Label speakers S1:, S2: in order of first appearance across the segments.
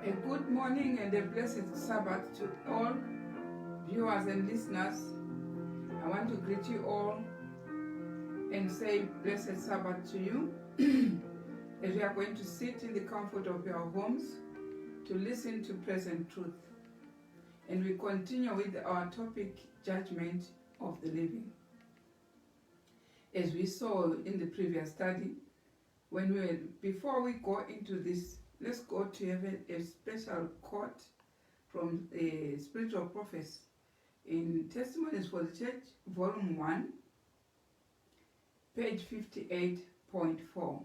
S1: A good morning and a blessed Sabbath to all viewers and listeners. I want to greet you all and say blessed Sabbath to you as we are going to sit in the comfort of your homes to listen to present truth. And we continue with our topic, Judgment of the Living. As we saw in the previous study, before we go into this, let's go to a special quote from the Spiritual Prophets in Testimonies for the Church, Volume 1, page 58.4.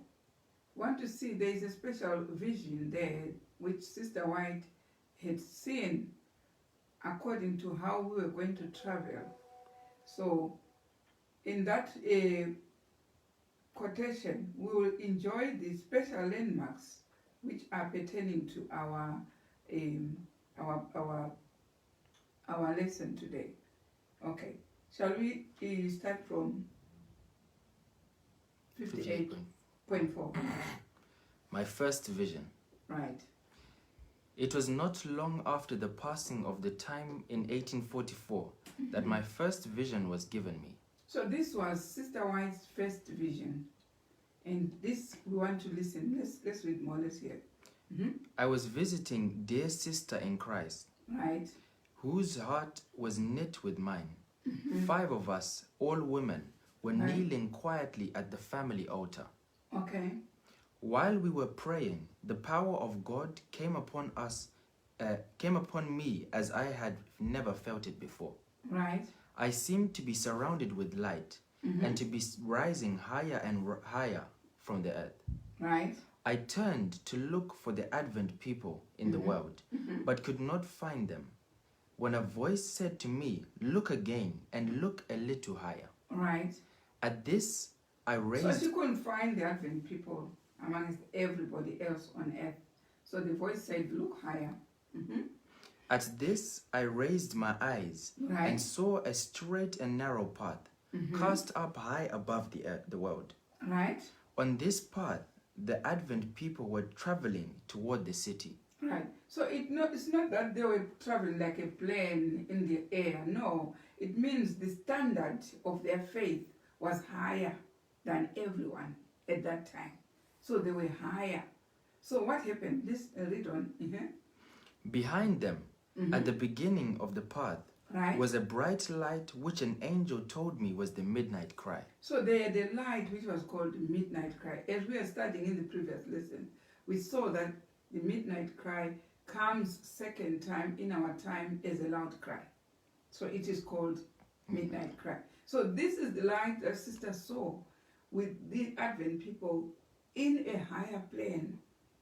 S1: Want to see there is a special vision there which Sister White had seen according to how we were going to travel. So in that quotation, we will enjoy the special landmarks which are pertaining to our lesson today. Okay, shall we start from 58.4?
S2: My first vision.
S1: Right.
S2: It was not long after the passing of the time in 1844 that my first vision was given me.
S1: So this was Sister White's first vision. And this we want to listen. Let's read more. Let's hear.
S2: I was visiting dear sister in Christ,
S1: Right.
S2: whose heart was knit with mine. 5 of us, all women, were
S1: Right.
S2: kneeling quietly at the family altar.
S1: Okay.
S2: While we were praying, the power of God came upon me as I had never felt it before.
S1: Right.
S2: I seemed to be surrounded with light and to be rising higher and higher from the earth.
S1: Right.
S2: I turned to look for the Advent people in the world, but could not find them. When a voice said to me, "Look again and look a little higher."
S1: Right.
S2: At this, I
S1: So
S2: raised...
S1: she couldn't find the Advent people amongst everybody else on earth. So the voice said, "Look higher."
S2: At this, I raised my eyes
S1: Right.
S2: and saw a straight and narrow path cast up high above the world.
S1: Right.
S2: On this path, the Advent people were traveling toward the city.
S1: Right. So it's not that they were traveling like a plane in the air. No. It means the standard of their faith was higher than everyone at that time. So they were higher. So what happened? Let's read on.
S2: Behind them, at the beginning of the path,
S1: Right.
S2: was a bright light which an angel told me was the midnight cry.
S1: So they had a light which was called midnight cry. As we are studying in the previous lesson, we saw that the midnight cry comes second time in our time as a loud cry. So it is called midnight cry. So this is the light that Sister saw with the Advent people in a higher plane,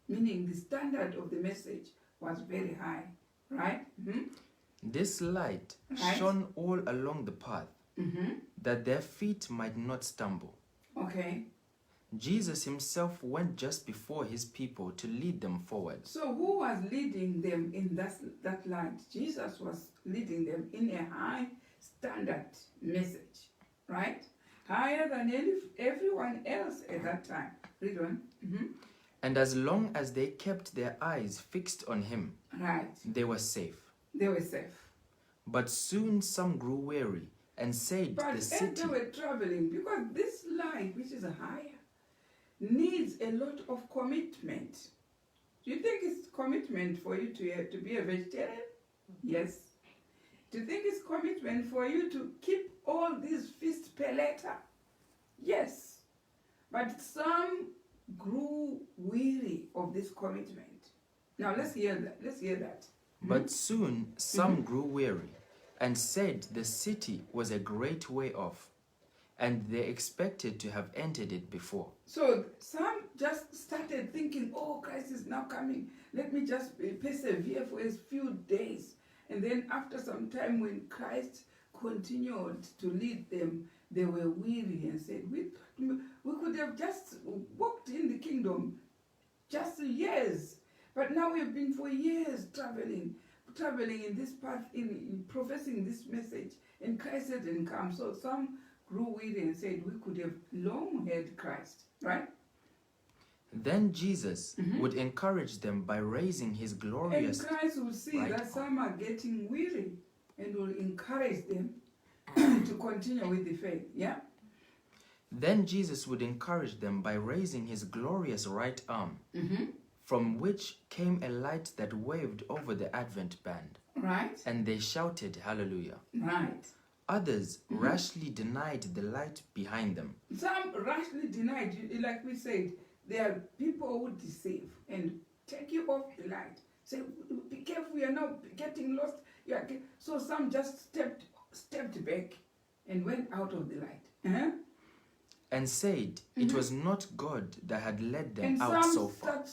S1: meaning the standard of the message was very high, right?
S2: This light
S1: Right.
S2: shone all along the path, that their feet might not stumble.
S1: Okay.
S2: Jesus himself went just before his people to lead them forward.
S1: So who was leading them in that light? Jesus was leading them in a high standard message, right? Higher than everyone else at that time. Read on.
S2: And as long as they kept their eyes fixed on him,
S1: Right.
S2: they were safe.
S1: They were safe.
S2: But soon some grew weary and said
S1: But
S2: the
S1: as
S2: city...
S1: they were traveling, because this light, which is higher, needs a lot of commitment. Do you think it's commitment for you to be a vegetarian? Yes. Do you think it's commitment for you to keep all these feasts per letter? Yes. But some grew weary of this commitment. Now let's hear that.
S2: But soon some grew weary and said the city was a great way off, and they expected to have entered it before.
S1: So some just started thinking, "Oh, Christ is now coming. Let me just persevere for a few days." And then after some time, when Christ continued to lead them, they were weary and said, we could have just walked in the kingdom just years. But now we've been for years traveling in this path, in professing this message, and Christ hadn't come. So some grew weary and said, we could have long had Christ, right?
S2: Then Jesus would encourage them by raising his
S1: And
S2: glorious
S1: Christ will see
S2: right
S1: that some are getting weary and will encourage them to continue with the faith. Yeah?
S2: Then Jesus would encourage them by raising his glorious right arm, from which came a light that waved over the Advent band.
S1: Right?
S2: And they shouted, Hallelujah.
S1: Right.
S2: Others rashly denied the light behind them.
S1: Some rashly denied, like we said, there are people who deceive and take you off the light. Say, be careful, you're now getting lost. So some just stepped back and went out of the light.
S2: And said it was not God that had led them
S1: And
S2: out
S1: some
S2: so far.
S1: start,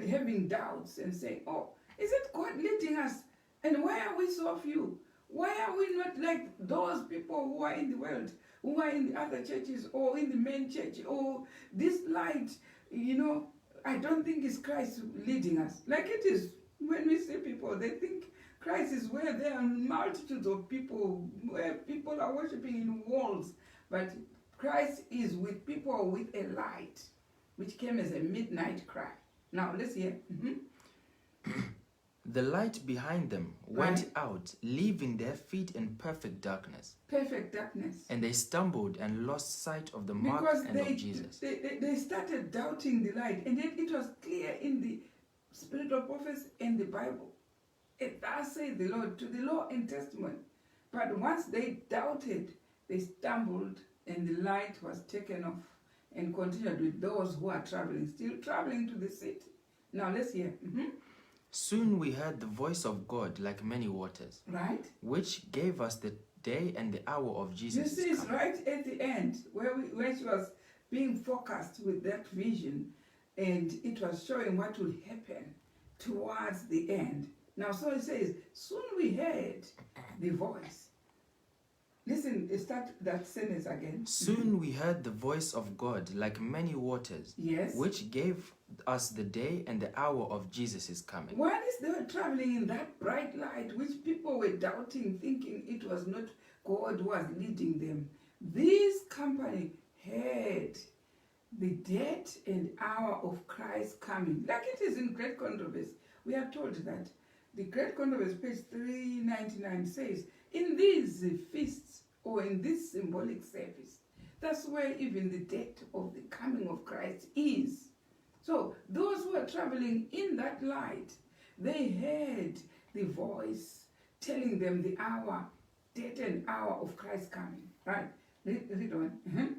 S1: having doubts and saying, oh, is it God leading us? And why are we so few? Why are we not like those people who are in the world, who are in the other churches or in the main church? Or this light, I don't think it's Christ leading us. Like it is when we see people, they think Christ is where there are multitudes of people, where people are worshiping in walls. But Christ is with people with a light, which came as a midnight cry. Now, let's hear.
S2: The light behind them went out, leaving their feet in perfect darkness.
S1: Perfect darkness.
S2: And they stumbled and lost sight of the mark and of Jesus.
S1: They started doubting the light, and yet it was clear in the spirit of prophecy and the Bible. It thus says the Lord to the law and testament. But once they doubted, they stumbled, and the light was taken off and continued with those who are traveling, still traveling to the city. Now let's hear.
S2: Soon we heard the voice of God like many waters,
S1: Right?
S2: which gave us the day and the hour of Jesus'
S1: This is
S2: coming.
S1: right at the end, where she was being focused with that vision, and it was showing what will happen towards the end. Now, so it says, soon we heard the voice. Listen, start that sentence again.
S2: Soon we heard the voice of God like many waters,
S1: Yes.
S2: which gave us the day and the hour of Jesus' coming.
S1: While they were traveling in that bright light, which people were doubting, thinking it was not God who was leading them, this company heard the date and hour of Christ coming. Like it is in Great Controversy. We are told that the Great Controversy, page 399, says, in these feasts or in this symbolic service, that's where even the date of the coming of Christ is. So those who are traveling in that light, they heard the voice telling them the hour, date and hour of Christ coming. Right? Read on.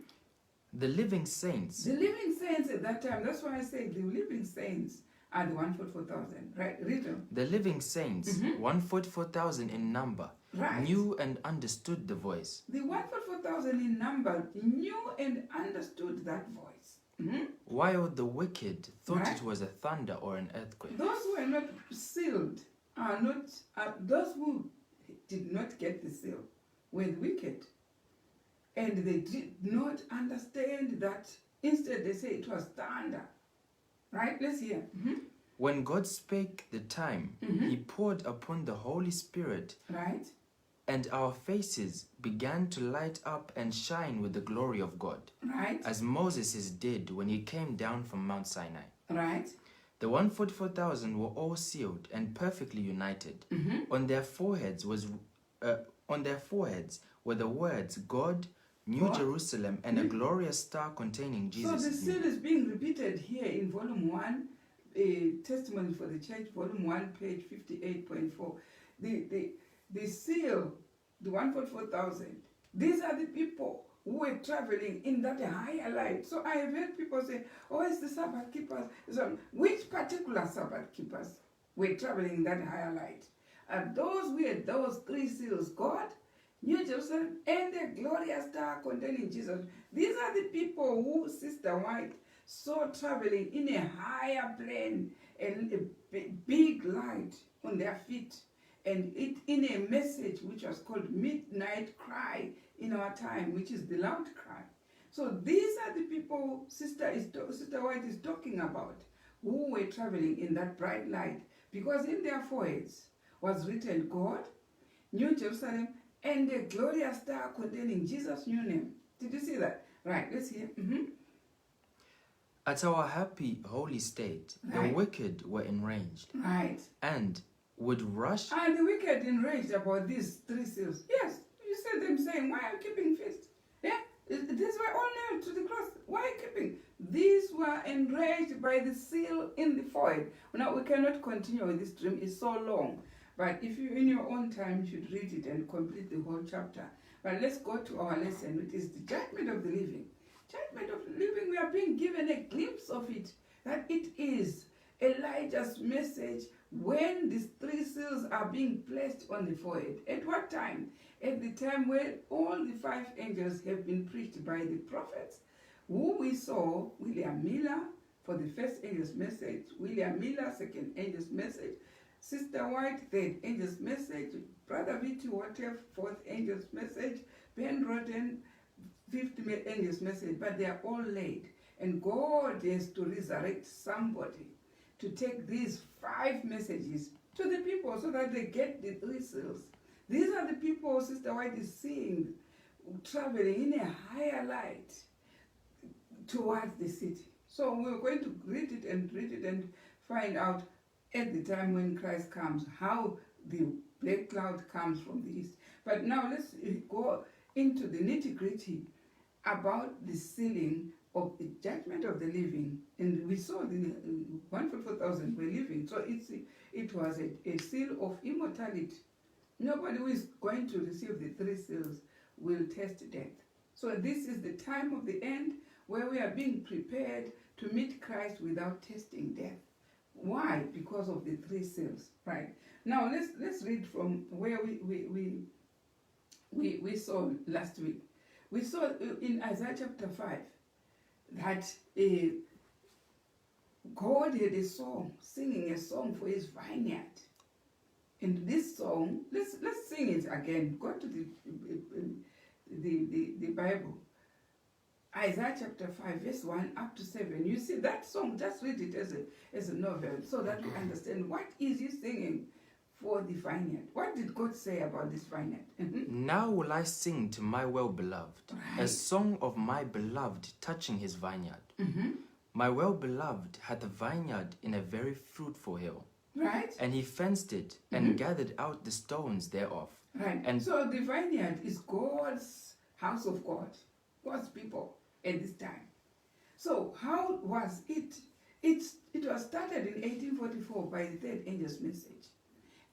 S2: The living saints,
S1: The living saints at that time, that's why I say the living saints are the 144,000. Right? Read on.
S2: the living saints, 144,000 in number,
S1: Right.
S2: knew and understood the voice.
S1: The 144,000 in number knew and understood that voice.
S2: While the wicked thought
S1: Right.
S2: it was a thunder or an earthquake.
S1: Those who are not sealed are not, those who did not get the seal were the wicked. And they did not understand that. Instead, they say it was thunder. Right? Let's hear.
S2: When God spake the time, he poured upon the Holy Spirit,
S1: Right?
S2: and our faces began to light up and shine with the glory of God,
S1: Right?
S2: as Moses did when he came down from Mount Sinai.
S1: Right?
S2: The 144,000 were all sealed and perfectly united. On their foreheads were the words God, New
S1: God.
S2: Jerusalem, and a glorious star containing
S1: So the
S2: Jesus'
S1: seal
S2: name.
S1: is being repeated here in volume 1, Testimony for the Church, volume 1, page 58.4. The seal, the 144,000, these are the people who were traveling in that higher light. So I have heard people say, oh, it's the Sabbath keepers. So which particular Sabbath keepers were traveling in that higher light? And those who had those three seals, God, New Jerusalem, and the glorious star containing Jesus. These are the people who Sister White saw traveling in a higher plane and a big light on their feet. And it in a message which was called Midnight Cry in our time, which is the loud cry. So these are the people Sister White is talking about, who were traveling in that bright light, because in their foreheads was written God, New Jerusalem, and the glorious star containing Jesus' new name. Did you see that? Right, let's hear.
S2: At our happy, holy state, the
S1: Right.
S2: wicked were enraged
S1: Right.
S2: and would rush.
S1: And the wicked enraged about these 3 seals. Yes, you see them saying, why are you keeping feast? Yeah, these were all nailed to the cross. Why are you keeping? These were enraged by the seal in the forehead. Now, we cannot continue with this dream. It's so long. But if you, in your own time, you should read it and complete the whole chapter. But let's go to our lesson, which is the judgment of the living. Judgment of the living, we are being given a glimpse of it, that it is Elijah's message when these 3 seals are being placed on the forehead. At what time? At the time when all the 5 angels have been preached by the prophets, who we saw, William Miller for the first angel's message, William Miller, second angel's message, Sister White, third angel's message, Brother Pt5, fourth angel's message, Ben Roden, fifth angel's message, but they are all laid. And God has to resurrect somebody to take these 5 messages to the people so that they get the 3 seals. These are the people Sister White is seeing traveling in a higher light towards the city. So we're going to read it and find out at the time when Christ comes, how the black cloud comes from the east. But now let's go into the nitty-gritty about the sealing of the judgment of the living. And we saw the 144,000 were living. So it was a seal of immortality. Nobody who is going to receive the 3 seals will taste death. So this is the time of the end where we are being prepared to meet Christ without tasting death. Why? Because of the 3 seals, right? Now let's read from where we saw last week. We saw in Isaiah chapter 5 that God had a song, singing a song for his vineyard. And this song, let's sing it again. Go to the Bible. Isaiah chapter 5, verse 1 up to 7. You see that song, just read it as a novel so that we understand what is he singing for the vineyard. What did God say about this vineyard?
S2: Now will I sing to my well-beloved, a song of my beloved touching his vineyard. My well-beloved hath a vineyard in a very fruitful hill.
S1: Right?
S2: And he fenced it and gathered out the stones thereof.
S1: Right.
S2: And
S1: so the vineyard is God's house of God, God's people at this time. So how was it? It was started in 1844 by the third angel's message.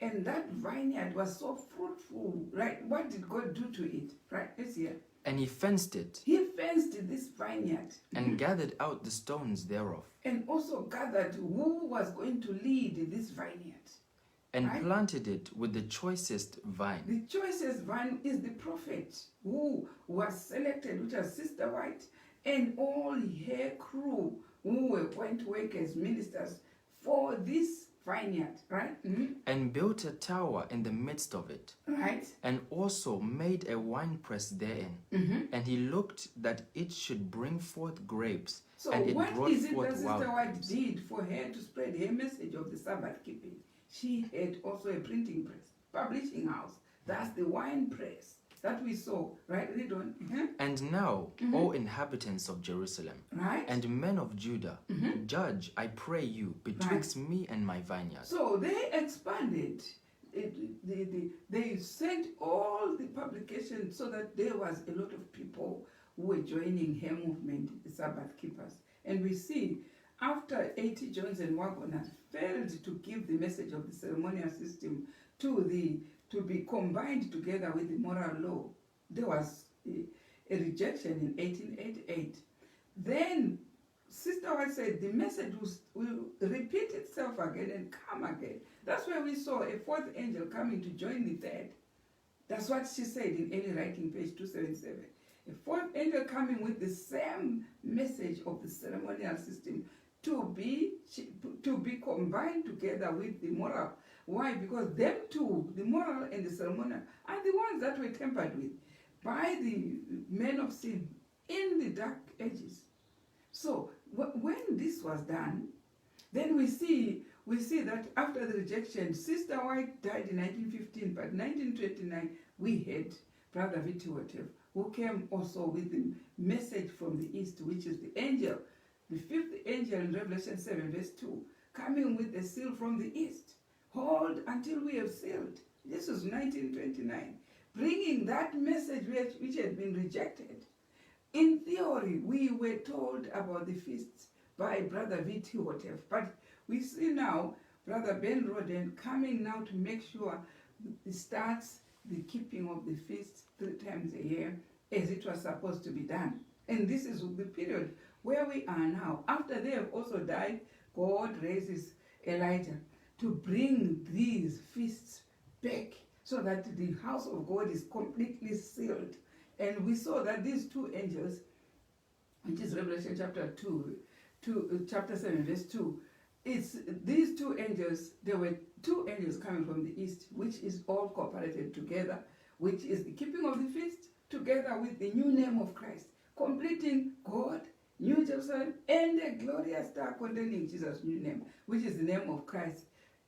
S1: And that vineyard was so fruitful, right? What did God do to it? Right? Let's hear.
S2: And he fenced it.
S1: He fenced this vineyard.
S2: And gathered out the stones thereof.
S1: And also gathered who was going to lead this vineyard.
S2: And planted it with the choicest vine.
S1: The choicest vine is the prophet who was selected, which was Sister White, and all her crew who were going to work as ministers for this vineyard, right?
S2: And built a tower in the midst of it.
S1: Right.
S2: And also made a winepress therein. And he looked that it should bring forth grapes.
S1: So
S2: and it
S1: what
S2: brought
S1: is it
S2: forth
S1: that Sister
S2: wild
S1: White
S2: grapes.
S1: did for her to spread her message of the Sabbath keeping? She had also a printing press, publishing house. That's the wine press that we saw, right? Read on.
S2: And now, O inhabitants of Jerusalem,
S1: Right.
S2: and men of Judah, judge, I pray you, betwixt me and my vineyard.
S1: So they expanded. They sent all the publications so that there was a lot of people who were joining her movement, the Sabbath keepers. And we see after 80 Jones and Wagoners failed to give the message of the ceremonial system to be combined together with the moral law, there was a rejection in 1888. Then Sister White said the message will repeat itself again and come again. That's where we saw a 4th angel coming to join the 3rd. That's what she said in early writing, page 277. A 4th angel coming with the same message of the ceremonial system to be combined together with the moral. Why? Because them two, the moral and the ceremonial, are the ones that were tampered with by the men of sin in the dark ages. So when this was done, then we see that after the rejection, Sister White died in 1915, but 1929 we had Brother Pt5, who came also with the message from the east, which is the angel, the fifth angel in Revelation 7 verse 2, coming with a seal from the east. Hold until we have sealed. This was 1929. Bringing that message which had been rejected. In theory, we were told about the feasts by Brother Pt5, but we see now Brother Ben Roden coming now to make sure it starts the keeping of the feast 3 times a year as it was supposed to be done. And this is the period where we are now. After they have also died, God raises Elijah to bring these feasts back so that the house of God is completely sealed. And we saw that these 2 angels, which is Revelation chapter chapter 7 verse 2, it's these 2 angels. There were 2 angels coming from the east, which is all cooperated together, which is the keeping of the feast together with the new name of Christ, completing God, New Jerusalem, and a glorious star containing Jesus' new name, which is the name of Christ,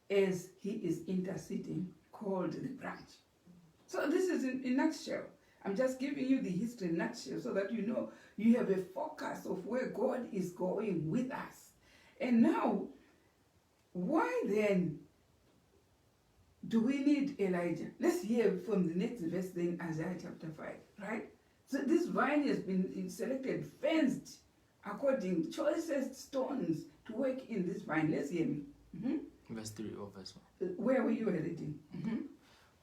S1: as he is interceding, called the branch. So this is in a nutshell. I'm just giving you the history in a nutshell so that you know you have a focus of where God is going with us. And now, why then do we need Elijah? Let's hear from the next verse then, Isaiah chapter 5, right? So this vine has been selected, fenced, according choicest stones to work in this vine. Let's hear me.
S2: Verse 3 or verse 1.
S1: Where were you reading?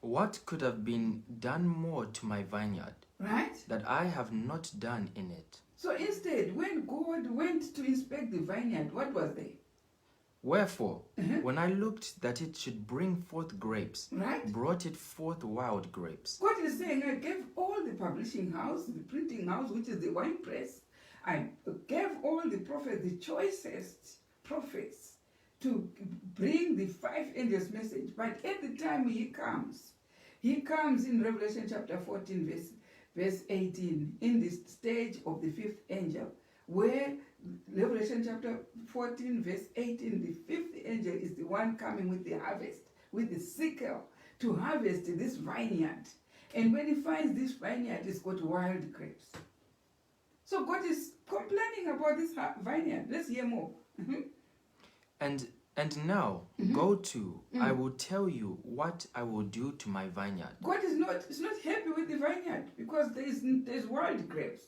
S2: What could have been done more to my vineyard,
S1: Right?
S2: that I have not done in it?
S1: So instead, when God went to inspect the vineyard, what was there?
S2: Wherefore, when I looked that it should bring forth grapes,
S1: Right?
S2: brought it forth wild grapes.
S1: God is saying, I gave all the publishing house, the printing house, which is the wine press. I gave all the prophets, the choicest prophets, to bring the 5 angels' message. But at the time he comes in Revelation chapter 14, verse 18, in this stage of the 5th angel, where Revelation chapter 14, verse 18, the 5th angel is the one coming with the harvest, with the sickle, to harvest this vineyard. And when he finds this vineyard, it's got wild grapes. So God is complaining about this vineyard. Let's hear more.
S2: And now, go to, I will tell you what I will do to my vineyard.
S1: God is not happy with the vineyard because there's wild grapes.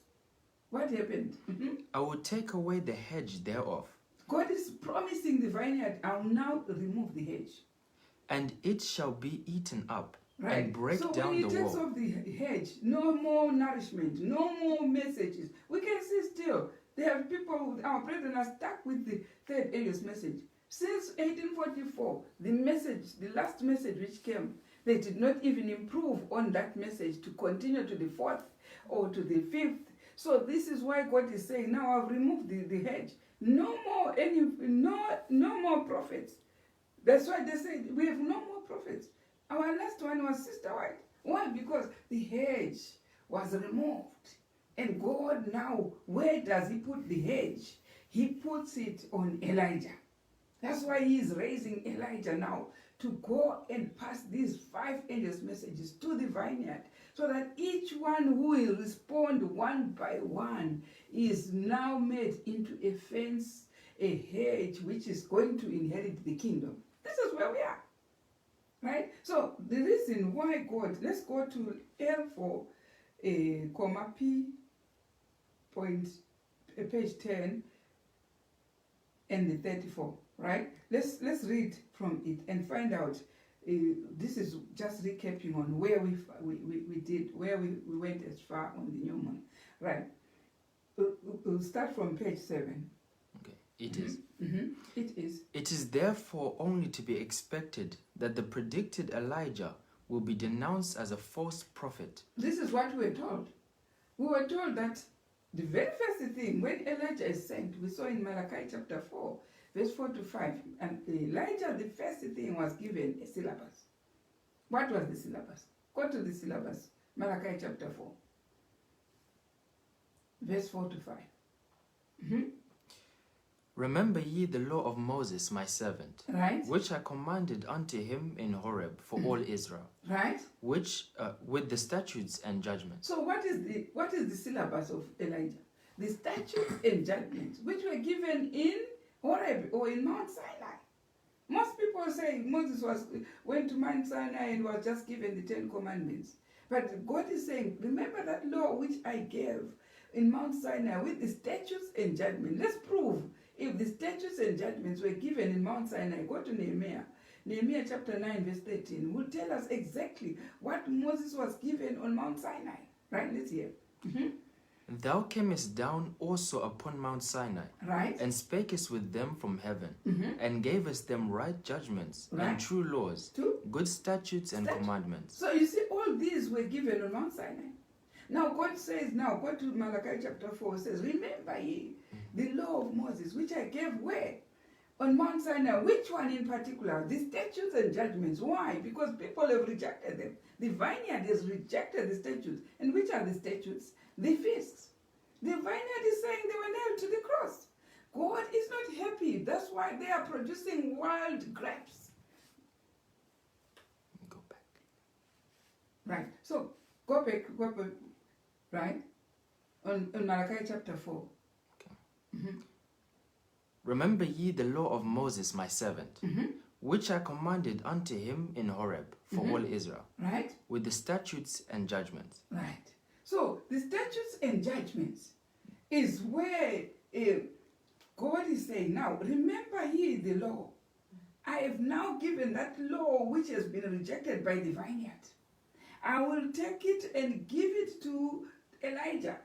S1: What happened?
S2: I will take away the hedge thereof,
S1: God is promising the vineyard, I'll now remove the hedge.
S2: and it shall be eaten up,
S1: Right.
S2: and break
S1: so
S2: down
S1: when he
S2: the
S1: takes
S2: wall.
S1: off the hedge, no more nourishment, no more messages. We can see still, there are people, our brethren are stuck with the 3rd angel's message. Since 1844, the last message which came, they did not even improve on that message to continue to the 4th or to the 5th. So this is why God is saying, now I've removed the hedge. No more prophets. That's why they say we have no more prophets. Our last one was Sister White. Why? Because the hedge was removed. And God now, where does he put the hedge? He puts it on Elijah. That's why he is raising Elijah now to go and pass these 5 angels' messages to the vineyard, so that each one who will respond one by one is now made into a fence, a hedge, which is going to inherit the kingdom. This is where we are. Right? So the reason why God, let's go to L for P, page 10 and the 34. Right? Let's read from it and find out. This is just recapping on where we went as far on the new moon. Right? We'll start from page 7.
S2: Okay, it is.
S1: It is.
S2: It is therefore only to be expected that the predicted Elijah will be denounced as a false prophet.
S1: This is what we were told. We were told that the very first thing, when Elijah is sent, we saw in Malachi chapter 4, verse 4 to 5, and Elijah, the first thing was given a syllabus. What was the syllabus? Go to the syllabus, Malachi chapter 4, verse 4 to 5.
S2: Remember ye the law of Moses my servant,
S1: Right?
S2: which I commanded unto him in Horeb for all Israel,
S1: Right?
S2: which with the statutes and judgments.
S1: So what is the syllabus of Elijah? the statutes and judgments which were given in Horeb or in Mount Sinai. Most people say Moses went to Mount Sinai and was just given the 10 Commandments. But God is saying, remember that law which I gave in Mount Sinai with the statutes and judgments. Let's prove if the statutes and judgments were given in Mount Sinai. Go to Nehemiah. Nehemiah chapter 9 verse 13 will tell us exactly what Moses was given on Mount Sinai. Right, let's hear.
S2: Thou camest down also upon Mount Sinai,
S1: Right.
S2: and spakest with them from heaven,
S1: Mhm.
S2: and gavest them right judgments,
S1: Right.
S2: and true laws,
S1: True.
S2: good statutes and commandments.
S1: So you see, all these were given on Mount Sinai. Now God says, now go to Malachi chapter 4, says, remember ye the law of Moses, which I gave where? On Mount Sinai. Which one in particular? The statutes and judgments. Why? Because people have rejected them. The vineyard has rejected the statutes. And which are the statutes? The feasts. The vineyard is saying they were nailed to the cross. God is not happy. That's why they are producing wild grapes.
S2: Go back.
S1: Right. So go back, right? On Malachi chapter 4.
S2: Remember ye the law of Moses my servant, which I commanded unto him in Horeb for all Israel,
S1: Right?
S2: with the statutes and judgments.
S1: Right. So the statutes and judgments is where God is saying, now remember ye the law. I have now given that law which has been rejected by the vineyard. I will take it and give it to Elijah,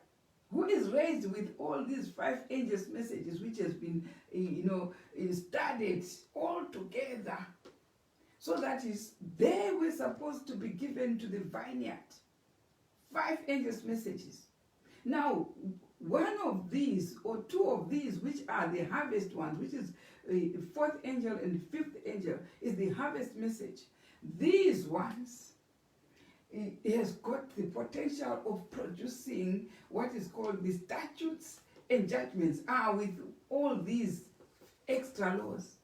S1: who is raised with all these 5 angels' messages, which has been, studied all together. So that is, they were supposed to be given to the vineyard. 5 angels' messages. Now, one of these, or 2 of these, which are the harvest ones, which is the 4th angel and the 5th angel, is the harvest message. These ones, it has got the potential of producing what is called the statutes and judgments with all these extra laws.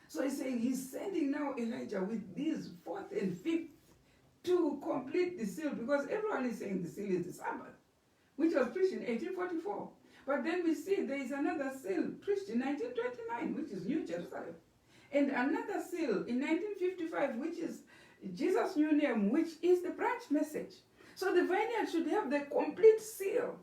S1: So he's saying he's sending now Elijah with these 4th and 5th to complete the seal, because everyone is saying the seal is the Sabbath, which was preached in 1844. But then we see there is another seal preached in 1929, which is New Jerusalem, and another seal in 1955, which is Jesus' new name, which is the branch message. So the vineyard should have the complete seal,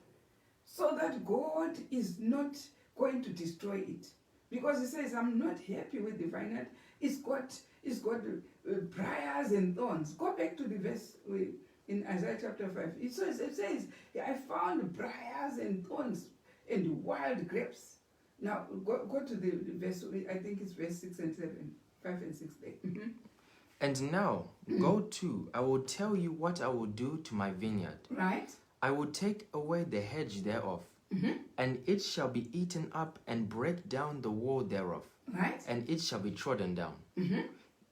S1: so that God is not going to destroy it. Because he says, I'm not happy with the vineyard. It's got briars and thorns. Go back to the verse in Isaiah chapter 5. It says, I found briars and thorns and wild grapes. Now, go to the verse, I think it's verse 6 and 7, 5 and 6 there.
S2: And now, go to, I will tell you what I will do to my vineyard.
S1: Right.
S2: I will take away the hedge thereof, and it shall be eaten up, and break down the wall thereof,
S1: Right.
S2: and it shall be trodden down.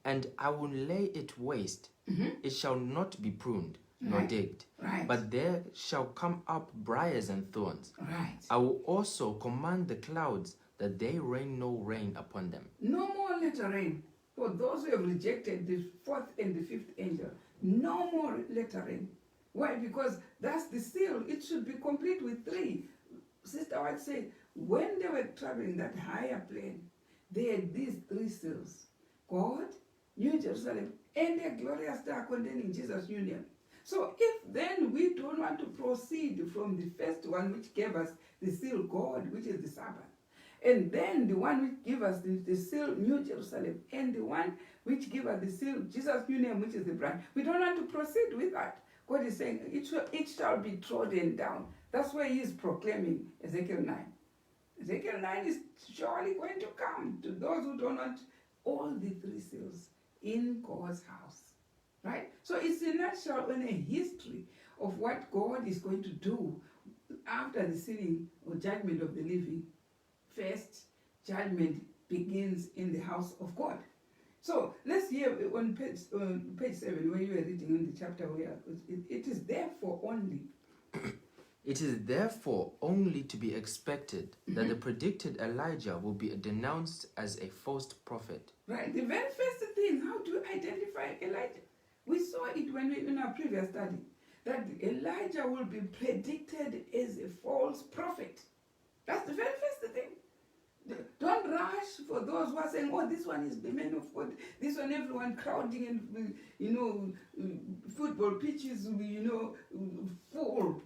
S2: And I will lay it waste, it shall not be pruned, nor
S1: Right.
S2: digged,
S1: Right.
S2: but there shall come up briars and thorns.
S1: Right.
S2: I will also command the clouds that they rain no rain upon them.
S1: No more latter rain. For those who have rejected the 4th and the 5th angel, no more latter rain. Why? Because that's the seal. It should be complete with 3. Sister White said, when they were traveling that higher plane, they had these 3 seals: God, New Jerusalem, and a glorious star containing Jesus' new name. So if then we don't want to proceed from the first one, which gave us the seal God, which is the Sabbath, and then the one which gave us the seal New Jerusalem, and the one which gave us the seal Jesus' new name, which is the brand, we don't want to proceed with that. God is saying it shall be trodden down. That's why he is proclaiming Ezekiel 9. Ezekiel 9 is surely going to come to those who don't want all the 3 seals in God's house. Right? So it's a nutshell and a history of what God is going to do after the sealing or judgment of the living. First judgment begins in the house of God. So let's hear on page 7, when you were reading in the chapter where it is therefore only.
S2: It is therefore only to be expected that the predicted Elijah will be denounced as a false prophet.
S1: Right. The very first thing, how to identify Elijah. We saw it when in our previous study. that Elijah will be predicted as a false prophet. That's the very first thing. Don't rush for those who are saying, oh, this one is the man of God. This one, everyone crowding and, football pitches, full.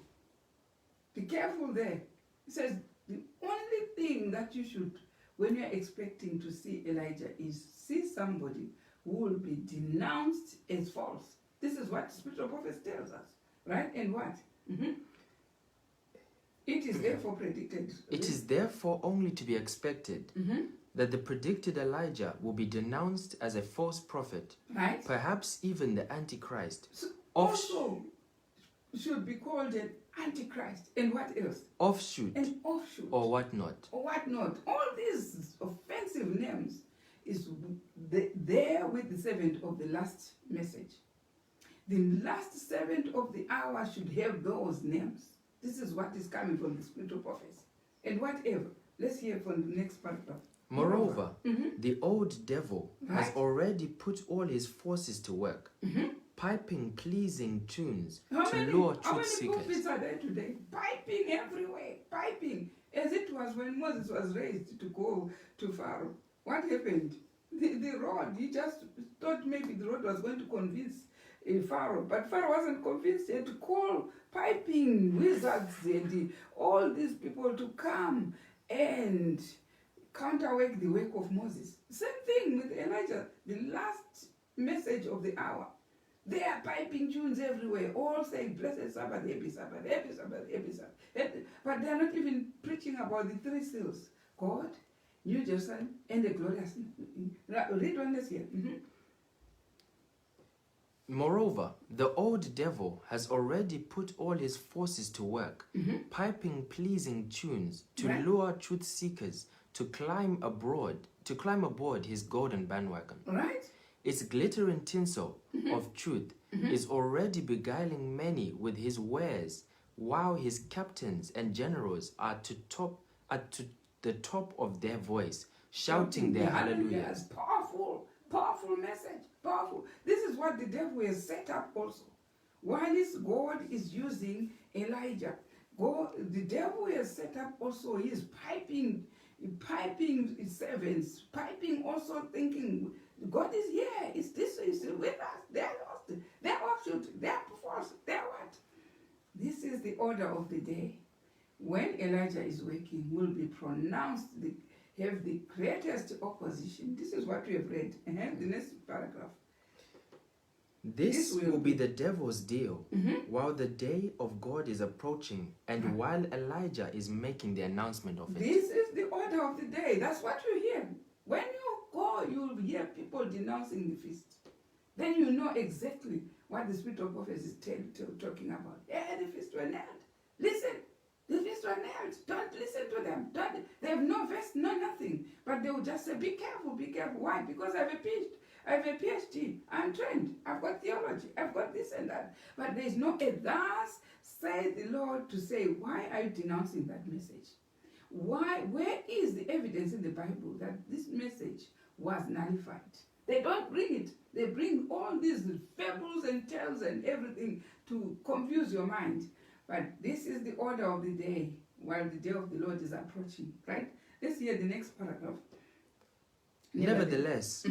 S1: Be careful there. It says, the only thing that you should, when you're expecting to see Elijah, is see somebody who will be denounced as false. This is what spiritual prophets tells us, right? And what? It is therefore predicted.
S2: It is therefore only to be expected that the predicted Elijah will be denounced as a false prophet,
S1: right?
S2: Perhaps even the Antichrist.
S1: So also should be called an Antichrist. And what else?
S2: Offshoot.
S1: An offshoot.
S2: Or whatnot.
S1: Or whatnot. All these offensive names is there with the servant of the last message. The last servant of the hour should have those names. This is what is coming from the spiritual prophets. And whatever. Let's hear from the next paragraph.
S2: Moreover, the old devil has already put all his forces to work, piping pleasing tunes to lure truth seekers.
S1: How many prophets are there today? Piping everywhere. Piping. As it was when Moses was raised to go to Pharaoh. What happened? The rod, he just thought maybe the rod was going to convince Pharaoh, but Pharaoh wasn't convinced. He had to call piping wizards and all these people to come and counterwork the work of Moses. Same thing with Elijah, the last message of the hour. They are piping tunes everywhere, all saying, blessed Sabbath, happy Sabbath, happy Sabbath, happy Sabbath. But they are not even preaching about the three seals. God, New Jerusalem, and the glorious. Read on this here.
S2: Moreover, the old devil has already put all his forces to work, piping pleasing tunes to lure truth seekers to climb aboard his golden bandwagon.
S1: Right?
S2: Its glittering tinsel of truth is already beguiling many with his wares, while his captains and generals are to the top of their voice, shouting their hallelujahs.
S1: Powerful message. Powerful. This is what the devil has set up also. While God is using Elijah, the devil has set up also his piping servants, piping also thinking God is here, is with us, they're lost, they're offshoot, they're force, they're what? This is the order of the day. When Elijah is working, will be pronounced, have the greatest opposition. This is what we have read. The next paragraph.
S2: This will be the devil's deal, while the day of God is approaching, and while Elijah is making the announcement of it.
S1: This is the order of the day. That's what you hear. When you go, you'll hear people denouncing the feast. Then you know exactly what the spirit of prophecy is talking about. Yeah, the feast were nailed. Listen, the feast were nailed. Don't listen to them. They have no verse, no nothing. But they will just say, be careful, be careful. Why? Because I have a PhD. I'm trained. I've got theology. I've got this and that. But there is no thus said the Lord to say, why are you denouncing that message? Why? Where is the evidence in the Bible that this message was nullified? They don't bring it. They bring all these fables and tales and everything to confuse your mind. But this is the order of the day while the day of the Lord is approaching, right? Let's hear the next paragraph.
S2: Nevertheless,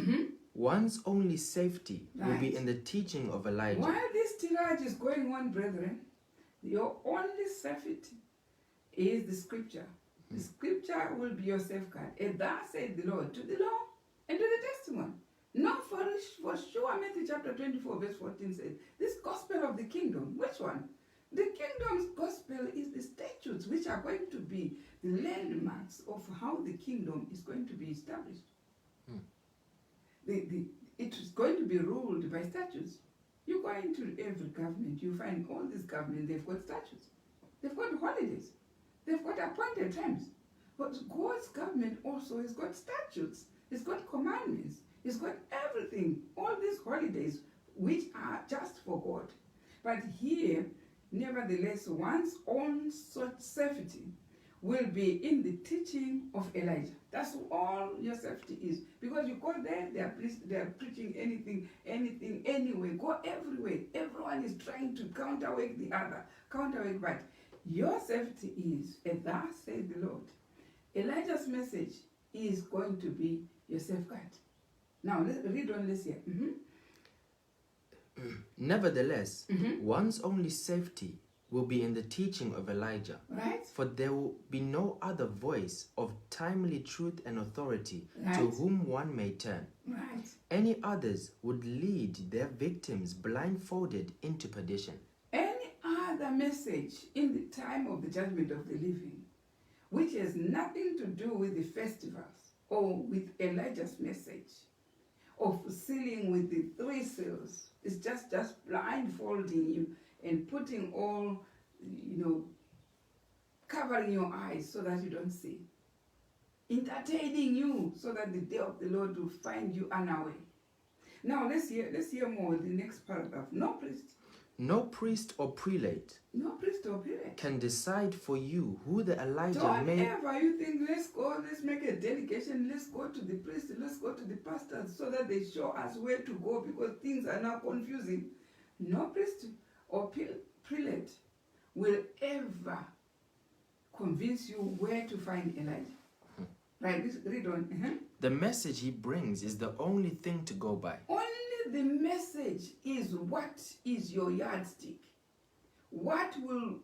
S2: one's only safety will be in the teaching of Elijah.
S1: While this tirade is going on, brethren, your only safety is the scripture. The scripture will be your safeguard. And thus said the Lord, to the law and to the testimony. Not for sure, Matthew chapter 24, verse 14 says, this gospel of the kingdom, which one? The kingdom's gospel is the statutes which are going to be the landmarks of how the kingdom is going to be established. It is going to be ruled by statutes. You go into every government, you find all these governments, they've got statutes. They've got holidays. They've got appointed times. But God's government also has got statutes. It's got commandments. It's got everything. All these holidays which are just for God. But here, nevertheless, one's own safety will be in the teaching of Elijah. That's all your safety is. Because you go there, they are preaching anything, anyway. Go everywhere. Everyone one is trying to counterweight the other. Counterweight, but your safety is, and thus says the Lord. Elijah's message is going to be your safeguard. Now, let's read on this here.
S2: Nevertheless, one's only safety will be in the teaching of Elijah.
S1: Right?
S2: For there will be no other voice of timely truth and authority
S1: Right.
S2: to whom one may turn.
S1: Right.
S2: Any others would lead their victims blindfolded into perdition.
S1: Any other message in the time of the judgment of the living, which has nothing to do with the festivals or with Elijah's message of sealing with the 3 seals, it's just blindfolding you and putting all, covering your eyes so that you don't see, entertaining you so that the day of the Lord will find you unaware. Now let's hear more the next paragraph.
S2: No priest or prelate
S1: No priest or prelate
S2: can decide for you who the Elijah
S1: Don't
S2: may...
S1: ever you think, let's make a delegation, let's go to the priest, let's go to the pastors so that they show us where to go because things are now confusing. No priest or prelate will ever convince you where to find Elijah. Right, read on.
S2: The message he brings is the only thing to go by.
S1: Only the message is what is your yardstick. What will